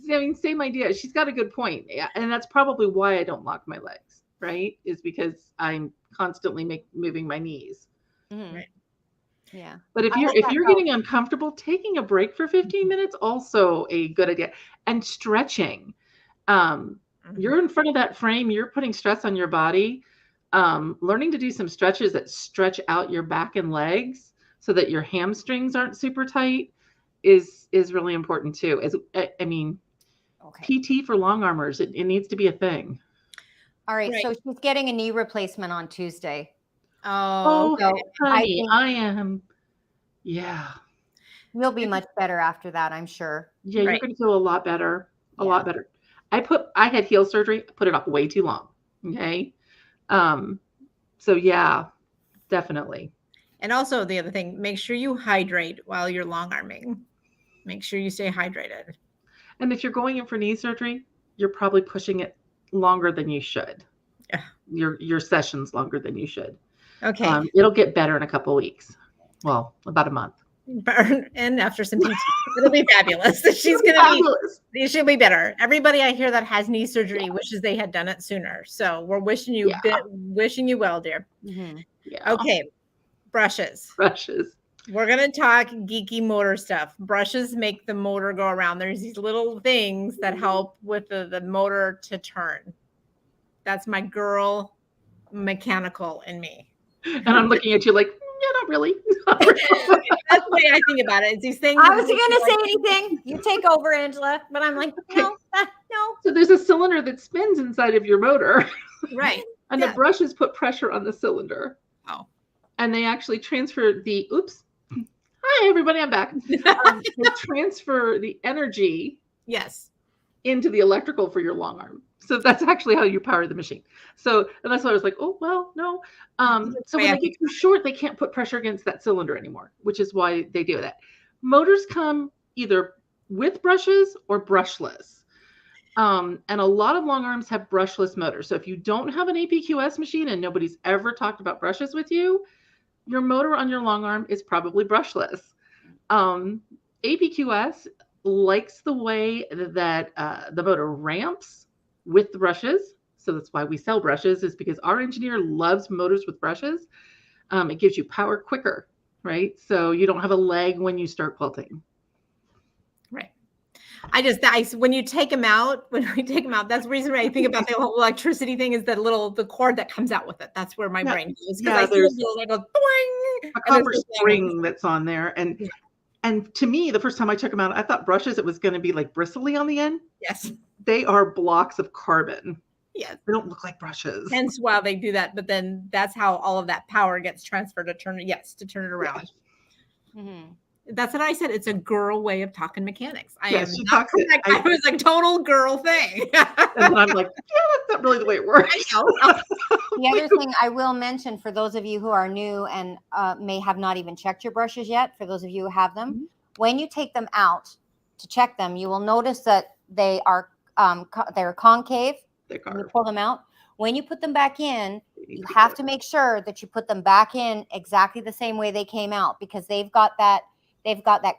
A: I mean, same idea. She's got a good point. Yeah, and that's probably why I don't lock my legs, right? Is because I'm constantly moving my knees.
B: Right.
C: Yeah.
A: But if you're getting uncomfortable, taking a break for 15 minutes, also a good idea. And stretching. You're in front of that frame, you're putting stress on your body. Learning to do some stretches that stretch out your back and legs so that your hamstrings aren't super tight is really important too. PT for long armors, it needs to be a thing.
C: All right. So she's getting a knee replacement on Tuesday.
A: Oh, so honey, I am. Yeah.
C: You'll be much better after that, I'm sure.
A: Yeah, you're going to feel a lot better. A lot better. I had heel surgery. I put it off way too long. Okay. So yeah, definitely.
B: And also the other thing, make sure you hydrate while you're long arming. Make sure you stay hydrated.
A: And if you're going in for knee surgery, you're probably pushing it longer than you should. Yeah. Your sessions longer than you should.
B: Okay.
A: It'll get better in a couple of weeks. Well, about a month.
B: And after some PT, it'll be fabulous. She'll be better. Everybody I hear that has knee surgery wishes they had done it sooner. So we're wishing you well, dear.
C: Mm-hmm.
B: Yeah. Okay. Brushes. We're going to talk geeky motor stuff. Brushes make the motor go around. There's these little things that help with the motor to turn. That's my girl mechanical in me.
A: And I'm looking at you like, yeah, not really.
B: That's the way I think about it. It's these things.
C: I wasn't going to say anything. You take over, Angela. But I'm like, no, no.
A: So there's a cylinder that spins inside of your motor.
B: Right.
A: And the brushes put pressure on the cylinder.
B: Oh.
A: And they actually transfer the, hi, everybody, I'm back. They transfer the energy
B: Yes.
A: into the electrical for your long arm. So that's actually how you power the machine. So, and that's why I was like, oh, well, no. So when they get too short, they can't put pressure against that cylinder anymore, which is why they do that. Motors come either with brushes or brushless. And a lot of long arms have brushless motors. So if you don't have an APQS machine and nobody's ever talked about brushes with you, your motor on your long arm is probably brushless. APQS likes the way that the motor ramps with the brushes. So that's why we sell brushes, is because our engineer loves motors with brushes. It gives you power quicker, right? So you don't have a lag when you start quilting.
B: Right. When you take them out, that's the reason why I think about the whole electricity thing is the cord that comes out with it. That's where my brain goes.
A: Yeah,
B: there's
A: a copper string that's on there. And to me, the first time I took them out, I thought brushes, it was going to be like bristly on the end.
B: Yes.
A: They are blocks of carbon.
B: Yes.
A: They don't look like brushes.
B: Hence why they do that. But then that's how all of that power gets transferred to turn it around.
A: Yeah.
C: Mm-hmm.
B: That's what I said. It's a girl way of talking mechanics.
A: She talks it.
B: It was a total girl thing.
A: And I'm like, yeah, that's not really the way it works.
C: The other thing I will mention for those of you who are new and may have not even checked your brushes yet, for those of you who have them, when you take them out to check them, you will notice that they are they're concave. When you pull them out. When you put them back in, you have to make sure that you put them back in exactly the same way they came out, because they've got that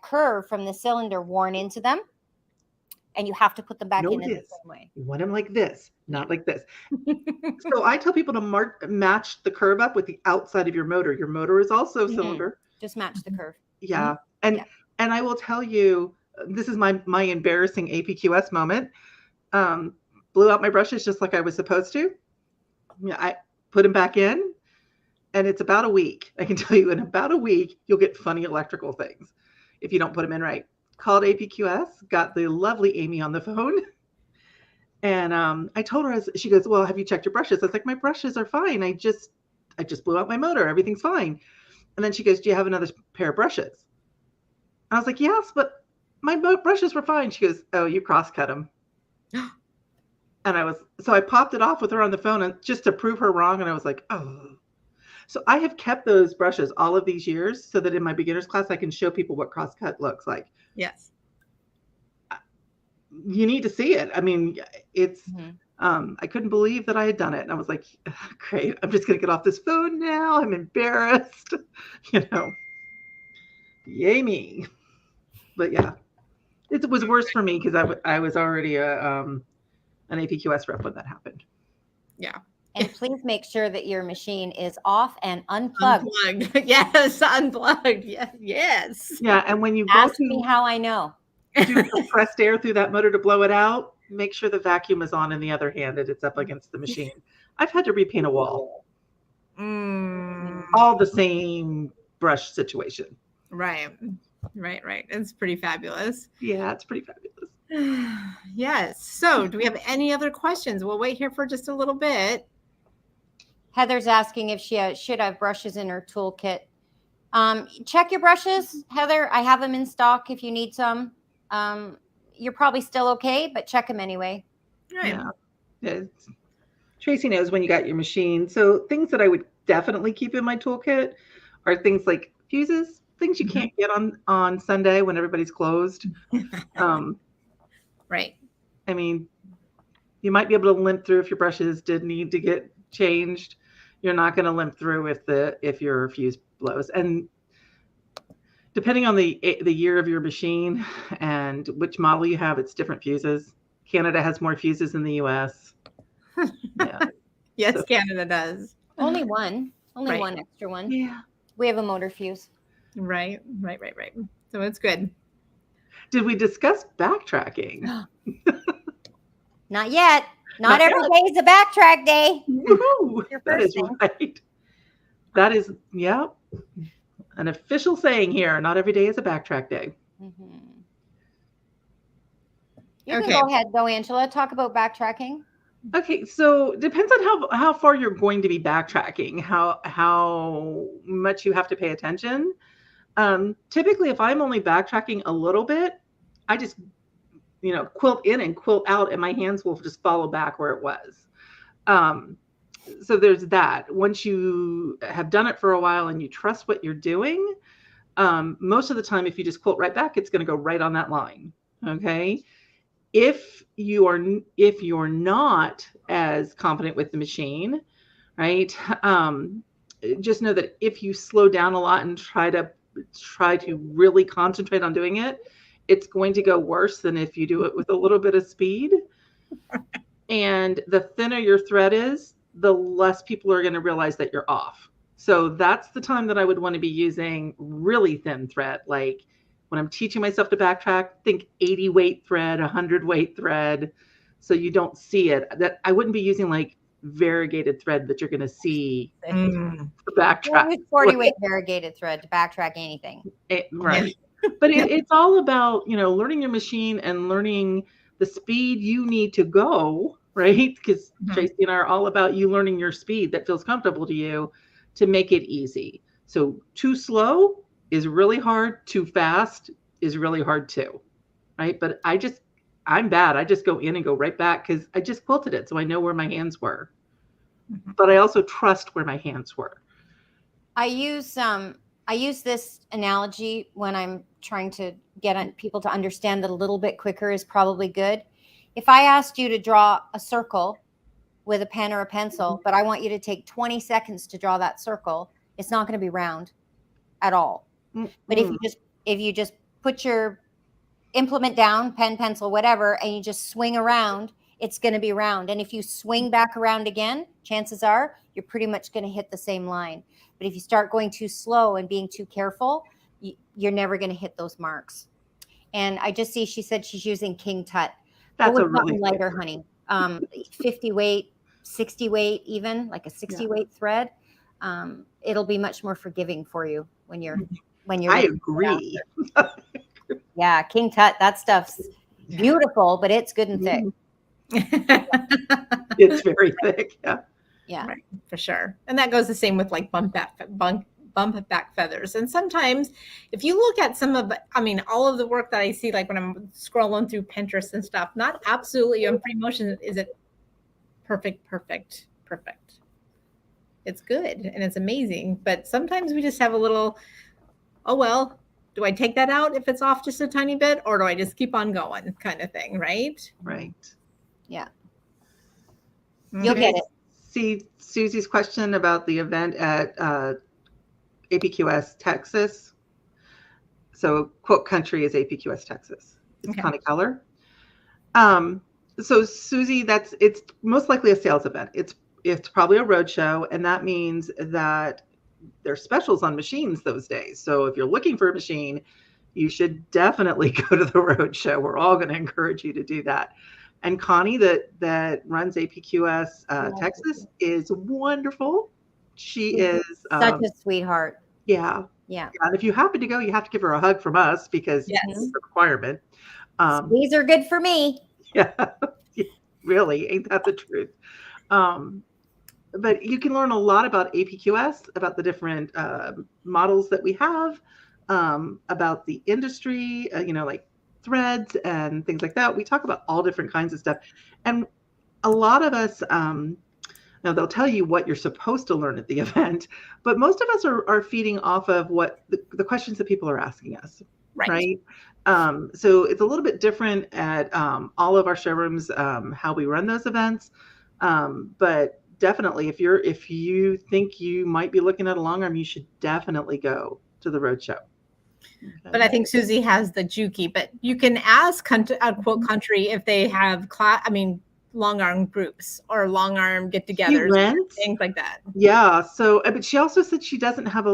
C: curve from the cylinder worn into them, and you have to put them back in the same way.
A: You want them like this, not like this. So I tell people to match the curve up with the outside of your motor. Your motor is also cylinder.
C: Just match the curve.
A: Yeah. And I will tell you, this is my embarrassing APQS moment. Blew out my brushes just like I was supposed to. Yeah, I put them back in, and it's about a week. I can tell you, in about a week, you'll get funny electrical things if you don't put them in right. Called APQS, got the lovely Amy on the phone, and I told her, she goes, well, have you checked your brushes? I was like, my brushes are fine. I just blew out my motor. Everything's fine. And then she goes, do you have another pair of brushes? I was like, yes, but my brushes were fine. She goes, oh, you cross-cut them. And so I popped it off with her on the phone, and just to prove her wrong. And I was like, oh. So I have kept those brushes all of these years so that in my beginner's class, I can show people what crosscut looks like.
B: Yes.
A: You need to see it. I mean, it's, I couldn't believe that I had done it. And I was like, great, I'm just going to get off this phone now. I'm embarrassed, yay me. But yeah, it was worse for me because I was already an APQS rep when that happened.
B: Yeah.
C: And please make sure that your machine is off and unplugged.
B: Yes, unplugged. Yes.
A: Yeah, and when you
C: ask me how I know.
A: Do compressed air through that motor to blow it out, make sure the vacuum is on in the other hand and it's up against the machine. I've had to repaint a wall. All the same brush situation.
B: Right. It's pretty fabulous.
A: Yeah, it's pretty fabulous.
B: Yes. So do we have any other questions? We'll wait here for just a little bit.
C: Heather's asking if she should have brushes in her toolkit. Check your brushes, Heather. I have them in stock if you need some. You're probably still okay, but check them anyway.
B: Right.
A: Yeah. Tracy knows when you got your machine. So things that I would definitely keep in my toolkit are things like fuses, things you can't get on Sunday when everybody's closed.
B: Right.
A: I mean, you might be able to limp through if your brushes did need to get changed. You're not going to limp through if your fuse blows. And depending on the year of your machine and which model you have, it's different fuses. Canada has more fuses than the US. Yeah.
B: Yes, so. Canada does.
C: Only one extra one.
A: Yeah.
C: We have a motor fuse.
B: Right. So it's good.
A: Did we discuss backtracking?
C: Not yet. Not every day is a backtrack day.
A: Woohoo! That is right. That is, yeah. An official saying here, not every day is a backtrack day.
C: Mm-hmm. You
B: Okay.
C: can go ahead, though, Angela. Talk about backtracking.
A: Okay, so depends on how far you're going to be backtracking, how much you have to pay attention. Typically, if I'm only backtracking a little bit, I just quilt in and quilt out, and my hands will just follow back where it was. So there's that. Once you have done it for a while and you trust what you're doing, most of the time, if you just quilt right back, it's going to go right on that line. Okay. If you're not as confident with the machine, right? Just know that if you slow down a lot and try to really concentrate on doing it, it's going to go worse than if you do it with a little bit of speed. And the thinner your thread is, the less people are going to realize that you're off. So that's the time that I would want to be using really thin thread. Like when I'm teaching myself to backtrack, think 80 weight thread, 100 weight thread, so you don't see it. That I wouldn't be using like variegated thread that you're going to see to backtrack.
C: 40 weight variegated thread to backtrack anything.
A: Right. But it's all about, learning your machine and learning the speed you need to go, right? Because Tracy and I are all about you learning your speed that feels comfortable to you to make it easy. So too slow is really hard. Too fast is really hard too, right? But I'm bad. I just go in and go right back because I just quilted it. So I know where my hands were. But I also trust where my hands were.
C: I use this analogy when I'm trying to get people to understand that a little bit quicker is probably good. If I asked you to draw a circle with a pen or a pencil, but I want you to take 20 seconds to draw that circle, it's not going to be round at all. But if you just put your implement down, pen, pencil, whatever, and you just swing around, it's going to be round. And if you swing back around again, chances are you're pretty much going to hit the same line. But if you start going too slow and being too careful, you're never going to hit those marks. And I just see she said she's using King Tut.
A: That's a really
C: lighter, honey. 50 weight, 60 weight, even like a 60 weight thread. It'll be much more forgiving for you when you're.
A: I agree.
C: Yeah, King Tut. That stuff's beautiful, but it's good and thick.
A: It's very thick.
C: Yeah,
B: right, for sure. And that goes the same with like bump back feathers. And sometimes if you look at all of the work that I see, like when I'm scrolling through Pinterest and stuff, not absolutely on free motion is it perfect. It's good and it's amazing. But sometimes we just have a little, oh, well, do I take that out if it's off just a tiny bit, or do I just keep on going kind of thing, right?
A: Right.
C: Yeah.
B: You'll
C: get it.
A: See Susie's question about the event at APQS Texas. So Quilt Country is APQS Texas. It's Connie Keller. So Susie, it's most likely a sales event. It's probably a road show, and that means that there's specials on machines those days. So if you're looking for a machine, you should definitely go to the road show. We're all going to encourage you to do that. And Connie that runs APQS Texas is wonderful. She is
C: such a sweetheart.
A: Yeah. And if you happen to go, you have to give her a hug from us because it's a requirement.
C: These are good for me.
A: Yeah, really, ain't that the truth? But you can learn a lot about APQS, about the different models that we have, about the industry, like threads and things like that. We talk about all different kinds of stuff. And a lot of us, now they'll tell you what you're supposed to learn at the event, but most of us are feeding off of what the questions that people are asking us, right? So it's a little bit different at all of our showrooms, how we run those events. But definitely, if you think you might be looking at a long arm, you should definitely go to the roadshow. Okay.
B: But I think Susie has the Juki, but you can ask Quilt Country if they have long arm groups or long arm get-togethers, things like that.
A: Yeah. So, but she also said she doesn't have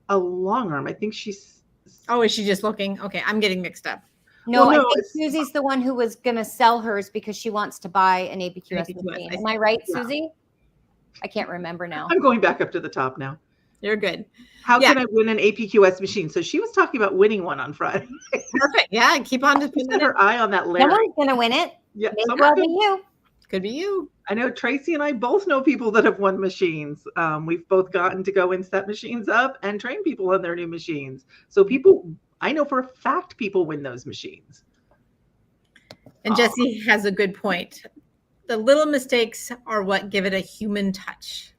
A: a long arm. I think she's.
B: Oh, is she just looking? Okay, I'm getting mixed up.
C: No, I think Susie's the one who was going to sell hers because she wants to buy an APQS machine. Am I right, Susie? I can't remember now.
A: I'm going back up to the top now.
B: You're good.
A: How
B: Yeah.
A: can I win an APQS machine? So she was talking about winning one on Friday.
B: Perfect. Yeah. Keep on just
A: She's
B: putting
A: got
B: it in.
A: her eye on that Larry.
C: Someone's going to win it.
A: Yeah,
C: May as
A: someone
C: well
A: could.
C: be you.
B: Could be you.
A: I know Tracy and I both know people that have won machines. We've both gotten to go and set machines up and train people on their new machines. So people, I know for a fact, people win those machines.
B: And Jessie has a good point. The little mistakes are what give it a human touch.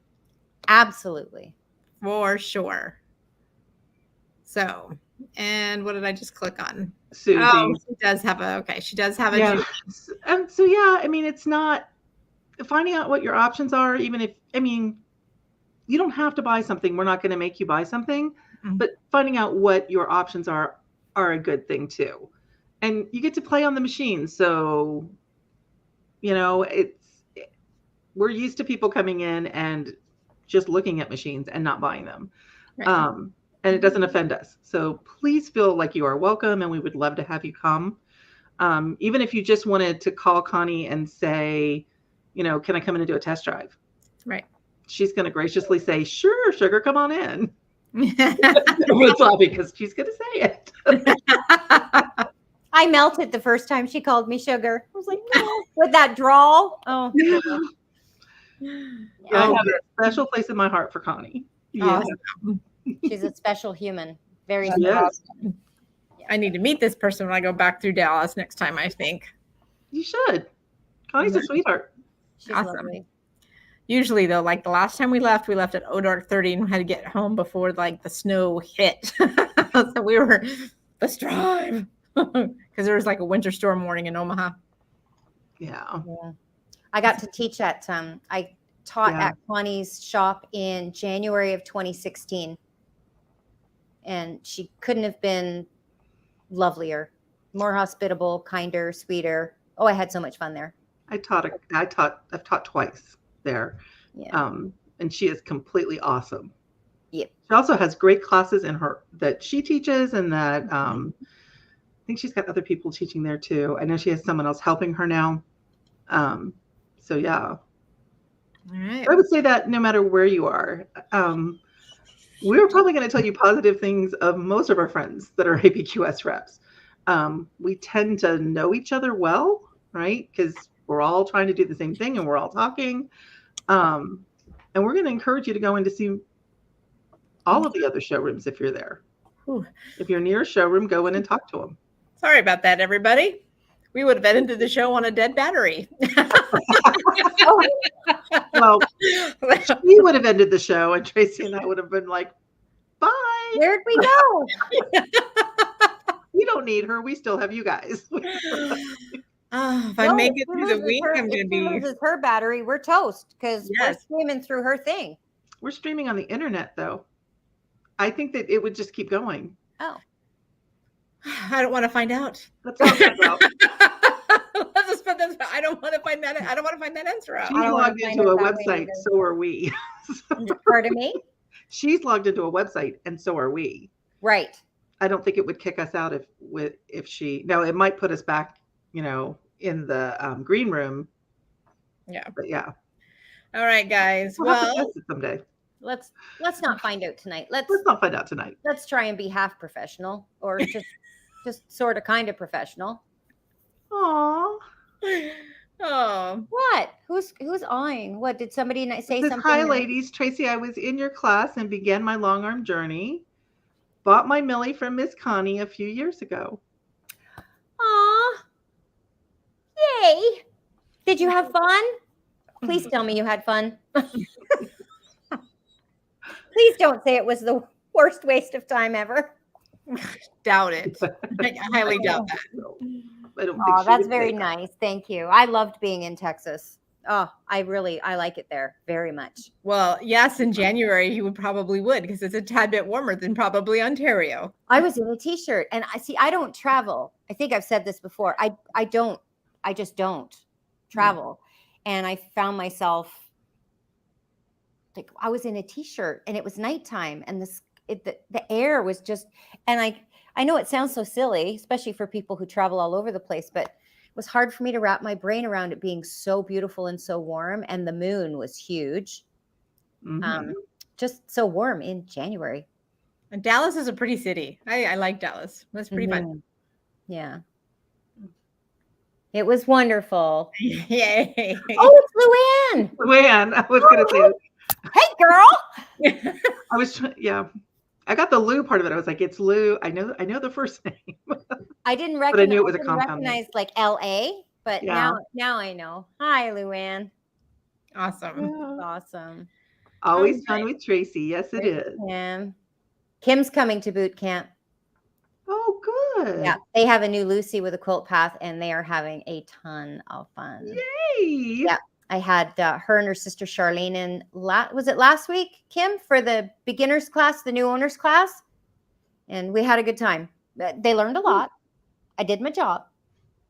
C: Absolutely.
B: For sure. So, and what did I just click on?
A: Susie.
B: Oh, she does have a, okay. She does have a.
A: Yeah. And so, yeah, I mean, it's not finding out what your options are, even if, I mean, you don't have to buy something. We're not going to make you buy something, but finding out what your options are a good thing too. And you get to play on the machine. So, you know, we're used to people coming in and just looking at machines and not buying them. Right. And it doesn't offend us. So please feel like you are welcome, and we would love to have you come. Even if you just wanted to call Connie and say, you know, can I come in and do a test drive?
B: Right.
A: She's going to graciously say, sure, sugar, come on in. Everyone's laughing because she's going to say it.
C: I melted the first time she called me sugar. I was like, no, with that drawl. Oh,
A: yeah, I have a special place in my heart for Connie. Yeah.
B: Awesome.
C: She's a special human. Very
B: awesome. I need to meet this person when I go back through Dallas next time, I think.
A: You should. Connie's a sweetheart.
C: She's lovely.
B: Usually, though, like the last time we left at dark 30 and had to get home before like the snow hit. So we were, let's drive. Because there was like a winter storm warning in Omaha.
A: Yeah.
C: I got to teach at, I taught at Connie's shop in January of 2016. And she couldn't have been lovelier, more hospitable, kinder, sweeter. Oh, I had so much fun there.
A: I've taught twice there. Yeah. And she is completely awesome.
C: Yeah.
A: She also has great classes in her that she teaches, and that I think she's got other people teaching there too. I know she has someone else helping her now. So yeah.
B: All right.
A: I would say that no matter where you are, we're probably going to tell you positive things of most of our friends that are APQS reps. We tend to know each other well, right? Because we're all trying to do the same thing and we're all talking. And we're going to encourage you to go in to see all of the other showrooms if you're there.
B: Whew.
A: If you're near a showroom, go in and talk to them.
B: Sorry about that, everybody. We would have ended the show on a dead battery.
A: Well, we would have ended the show, and Tracy and I would have been like, bye.
C: Where'd we go?
A: We don't need her. We still have you guys.
B: If I make it through the week, I'm going to be.
C: If she loses her battery, we're toast because we're streaming through her thing.
A: We're streaming on the internet, though. I think that it would just keep going.
C: Oh.
B: I don't want to find out.
A: Let's talk about.
B: Let's just put this. I don't want to find that. I don't want to find that answer out.
A: She's logged into a website, so are we.
C: Pardon me?
A: She's logged into a website, and so are we.
C: Right.
A: I don't think it would kick us out if she. No, it might put us back, you know, in the green room.
B: Yeah.
A: But yeah.
B: All right, guys.
A: We'll have to test it someday.
C: Let's not find out tonight. Let's
A: not find out tonight.
C: Let's try and be half professional, or just sort of kind of professional.
A: Aww.
B: Oh.
C: What? Who's eyeing? What did somebody say? Something?
A: Hi, ladies. Tracy, I was in your class and began my long arm journey. Bought my Millie from Miss Connie a few years ago.
C: Aw. Yay. Did you have fun? Please tell me you had fun. Please don't say it was the worst waste of time ever.
B: Doubt it. I highly doubt that.
A: I don't think
C: that's very nice. Thank you. I loved being in Texas. Oh, I like it there very much.
B: Well, yes, in January you would because it's a tad bit warmer than probably Ontario.
C: I was in a t-shirt, and I don't travel. I think I've said this before. I just don't travel. And I found myself like I was in a t-shirt and it was nighttime, and the air was just, and I know it sounds so silly, especially for people who travel all over the place, but it was hard for me to wrap my brain around it being so beautiful and so warm. And the moon was huge. just so warm in January.
B: And Dallas is a pretty city. I like Dallas. That's pretty fun.
C: Yeah. It was wonderful.
B: Yay.
C: Oh, it's Luann.
A: Luann, I was going to say.
C: Hey, girl.
A: I was, yeah. I got the Lou part of it. I was like, it's Lou. I know the first name.
C: I didn't
A: But I knew it was a compound name.
C: recognize like LA, but
A: Yeah.
C: now I know. Hi, Luann.
B: Awesome.
C: That's awesome.
A: Always fun with Tracy. Yes, it is.
C: Kim's coming to boot camp.
A: Oh, good.
C: Yeah, they have a new Lucy with a quilt path, and they are having a ton of fun.
A: Yay.
C: Yeah, I had her and her sister Charlene in. Was it last week, Kim, for the beginners class, the new owners class, and we had a good time. They learned a lot. I did my job.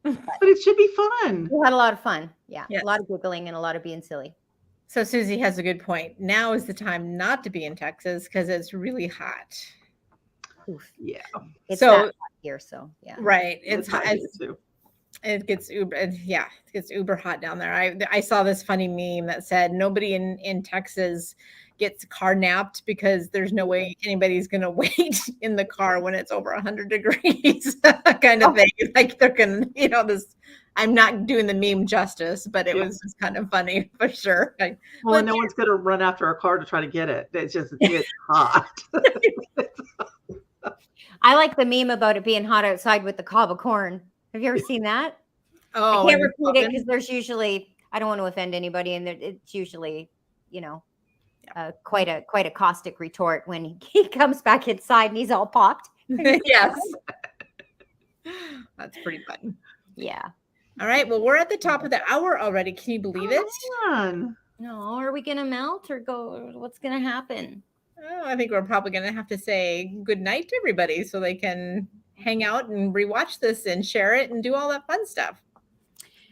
A: But it should be fun.
C: We had a lot of fun. Yeah,
B: Yes.
C: A lot of giggling and a lot of being silly.
B: So Susie has a good point. Now is the time not to be in Texas because it's really hot.
C: Oof.
A: Yeah.
C: It's
B: So-
C: that hot here, so yeah.
B: Right. It's
A: hot
B: hot.
A: here, too.
B: It gets uber hot down there. I saw this funny meme that said nobody in Texas gets car napped because there's no way anybody's going to wait in the car when it's over 100 degrees kind of thing. Like they're going to, this, I'm not doing the meme justice, but it was just kind of funny for sure.
A: Well, and no one's going to run after a car to try to get it. It's hot.
C: I like the meme about it being hot outside with the cob of corn. Have you ever seen that?
B: Oh,
C: I can't repeat it because there's usually, I don't want to offend anybody, and it's usually, quite a caustic retort when he comes back inside and he's all popped.
B: Yes. That's pretty fun.
C: Yeah.
B: All right. Well, we're at the top of the hour already. Can you believe it?
A: Fun.
C: No, are we gonna melt or go? What's gonna happen?
B: Oh, I think we're probably going to have to say good night to everybody so they can hang out and rewatch this and share it and do all that fun stuff.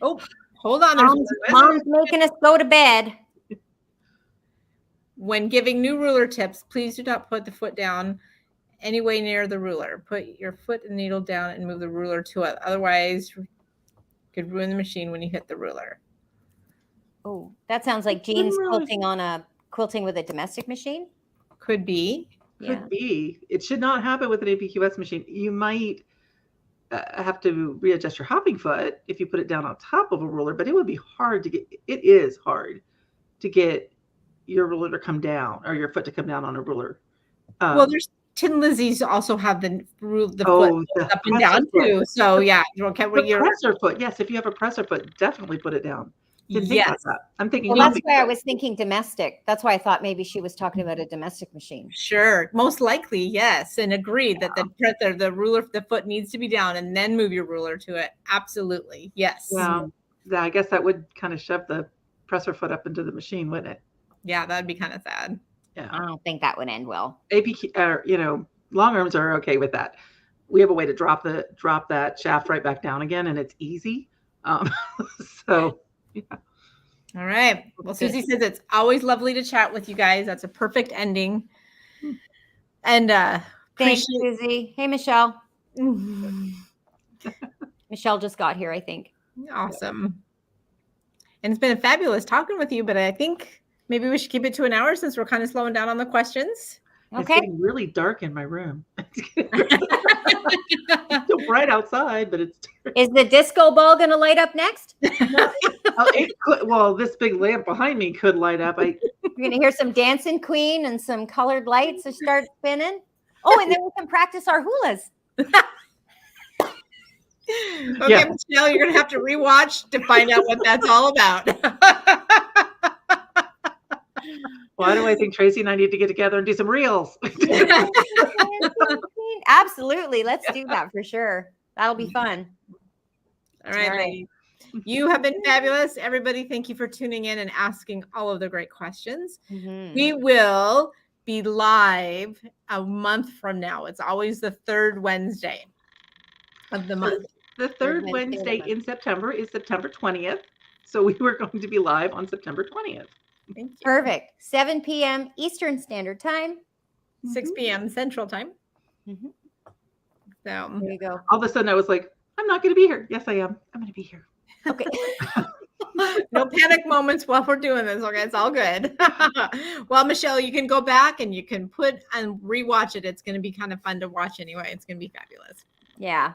B: Oh, hold on.
C: Mom's making us go to bed.
B: When giving new ruler tips, please do not put the foot down any way near the ruler. Put your foot and needle down and move the ruler to it. Otherwise, you could ruin the machine when you hit the ruler.
C: Oh, that sounds like Jean's quilting with a domestic machine.
B: Could be.
A: Could be. It should not happen with an APQS machine. You might have to readjust your hopping foot if you put it down on top of a ruler, but it would be hard to get. It is hard to get your ruler to come down or your foot to come down on a ruler.
B: Well, there's Tin Lizzie's also have the foot up and down too. So yeah,
A: presser foot. Yes, if you have a presser foot, definitely put it down.
B: Yes,
A: I'm thinking.
C: Well, that's why I was thinking domestic. That's why I thought maybe she was talking about a domestic machine.
B: Sure, most likely, yes, and agreed that the ruler, the foot needs to be down, and then move your ruler to it. Absolutely, yes.
A: Yeah, I guess that would kind of shove the presser foot up into the machine, wouldn't it?
B: Yeah, that'd be kind of sad.
A: Yeah,
C: I don't think that would end well.
A: Long arms are okay with that. We have a way to drop that shaft right back down again, and it's easy. So. Yeah.
B: All right. Well, Susie says it's always lovely to chat with you guys. That's a perfect ending. And
C: thanks, Susie. Hey, Michelle. Michelle just got here, I think.
B: Awesome. And it's been fabulous talking with you, but I think maybe we should keep it to an hour since we're kind of slowing down on the questions.
C: Okay.
A: It's getting really dark in my room. It's still bright outside, but it's dark.
C: Is the disco ball going to light up next?
A: It could, well, this big lamp behind me could light up. You're
C: going to hear some Dancing Queen and some colored lights that start spinning. Oh, and then we can practice our hulas.
B: Okay, Michelle, you're going to have to rewatch to find out what that's all about.
A: Why do I think Tracy and I need to get together and do some reels?
C: Absolutely. Let's do that for sure. That'll be fun.
B: All right. You have been fabulous. Everybody, thank you for tuning in and asking all of the great questions.
C: Mm-hmm.
B: We will be live a month from now. It's always the third Wednesday of the month.
A: The third Wednesday in September is September 20th. So we were going to be live on September 20th.
B: Thank you.
C: Perfect. 7 p.m. Eastern Standard Time.
B: 6 p.m. Central Time.
C: Mm-hmm.
B: So
C: there you go.
A: All of a sudden I was like, I'm not going to be here. Yes, I am. I'm going to be here.
C: Okay.
B: No panic moments while we're doing this. Okay, it's all good. Well, Michelle, you can go back and you can put and rewatch it. It's going to be kind of fun to watch anyway. It's going to be fabulous.
C: Yeah.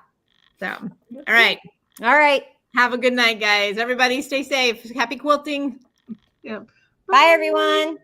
B: So, all right.
C: All right.
B: Have a good night, guys. Everybody stay safe. Happy quilting.
A: Yeah.
C: Bye everyone.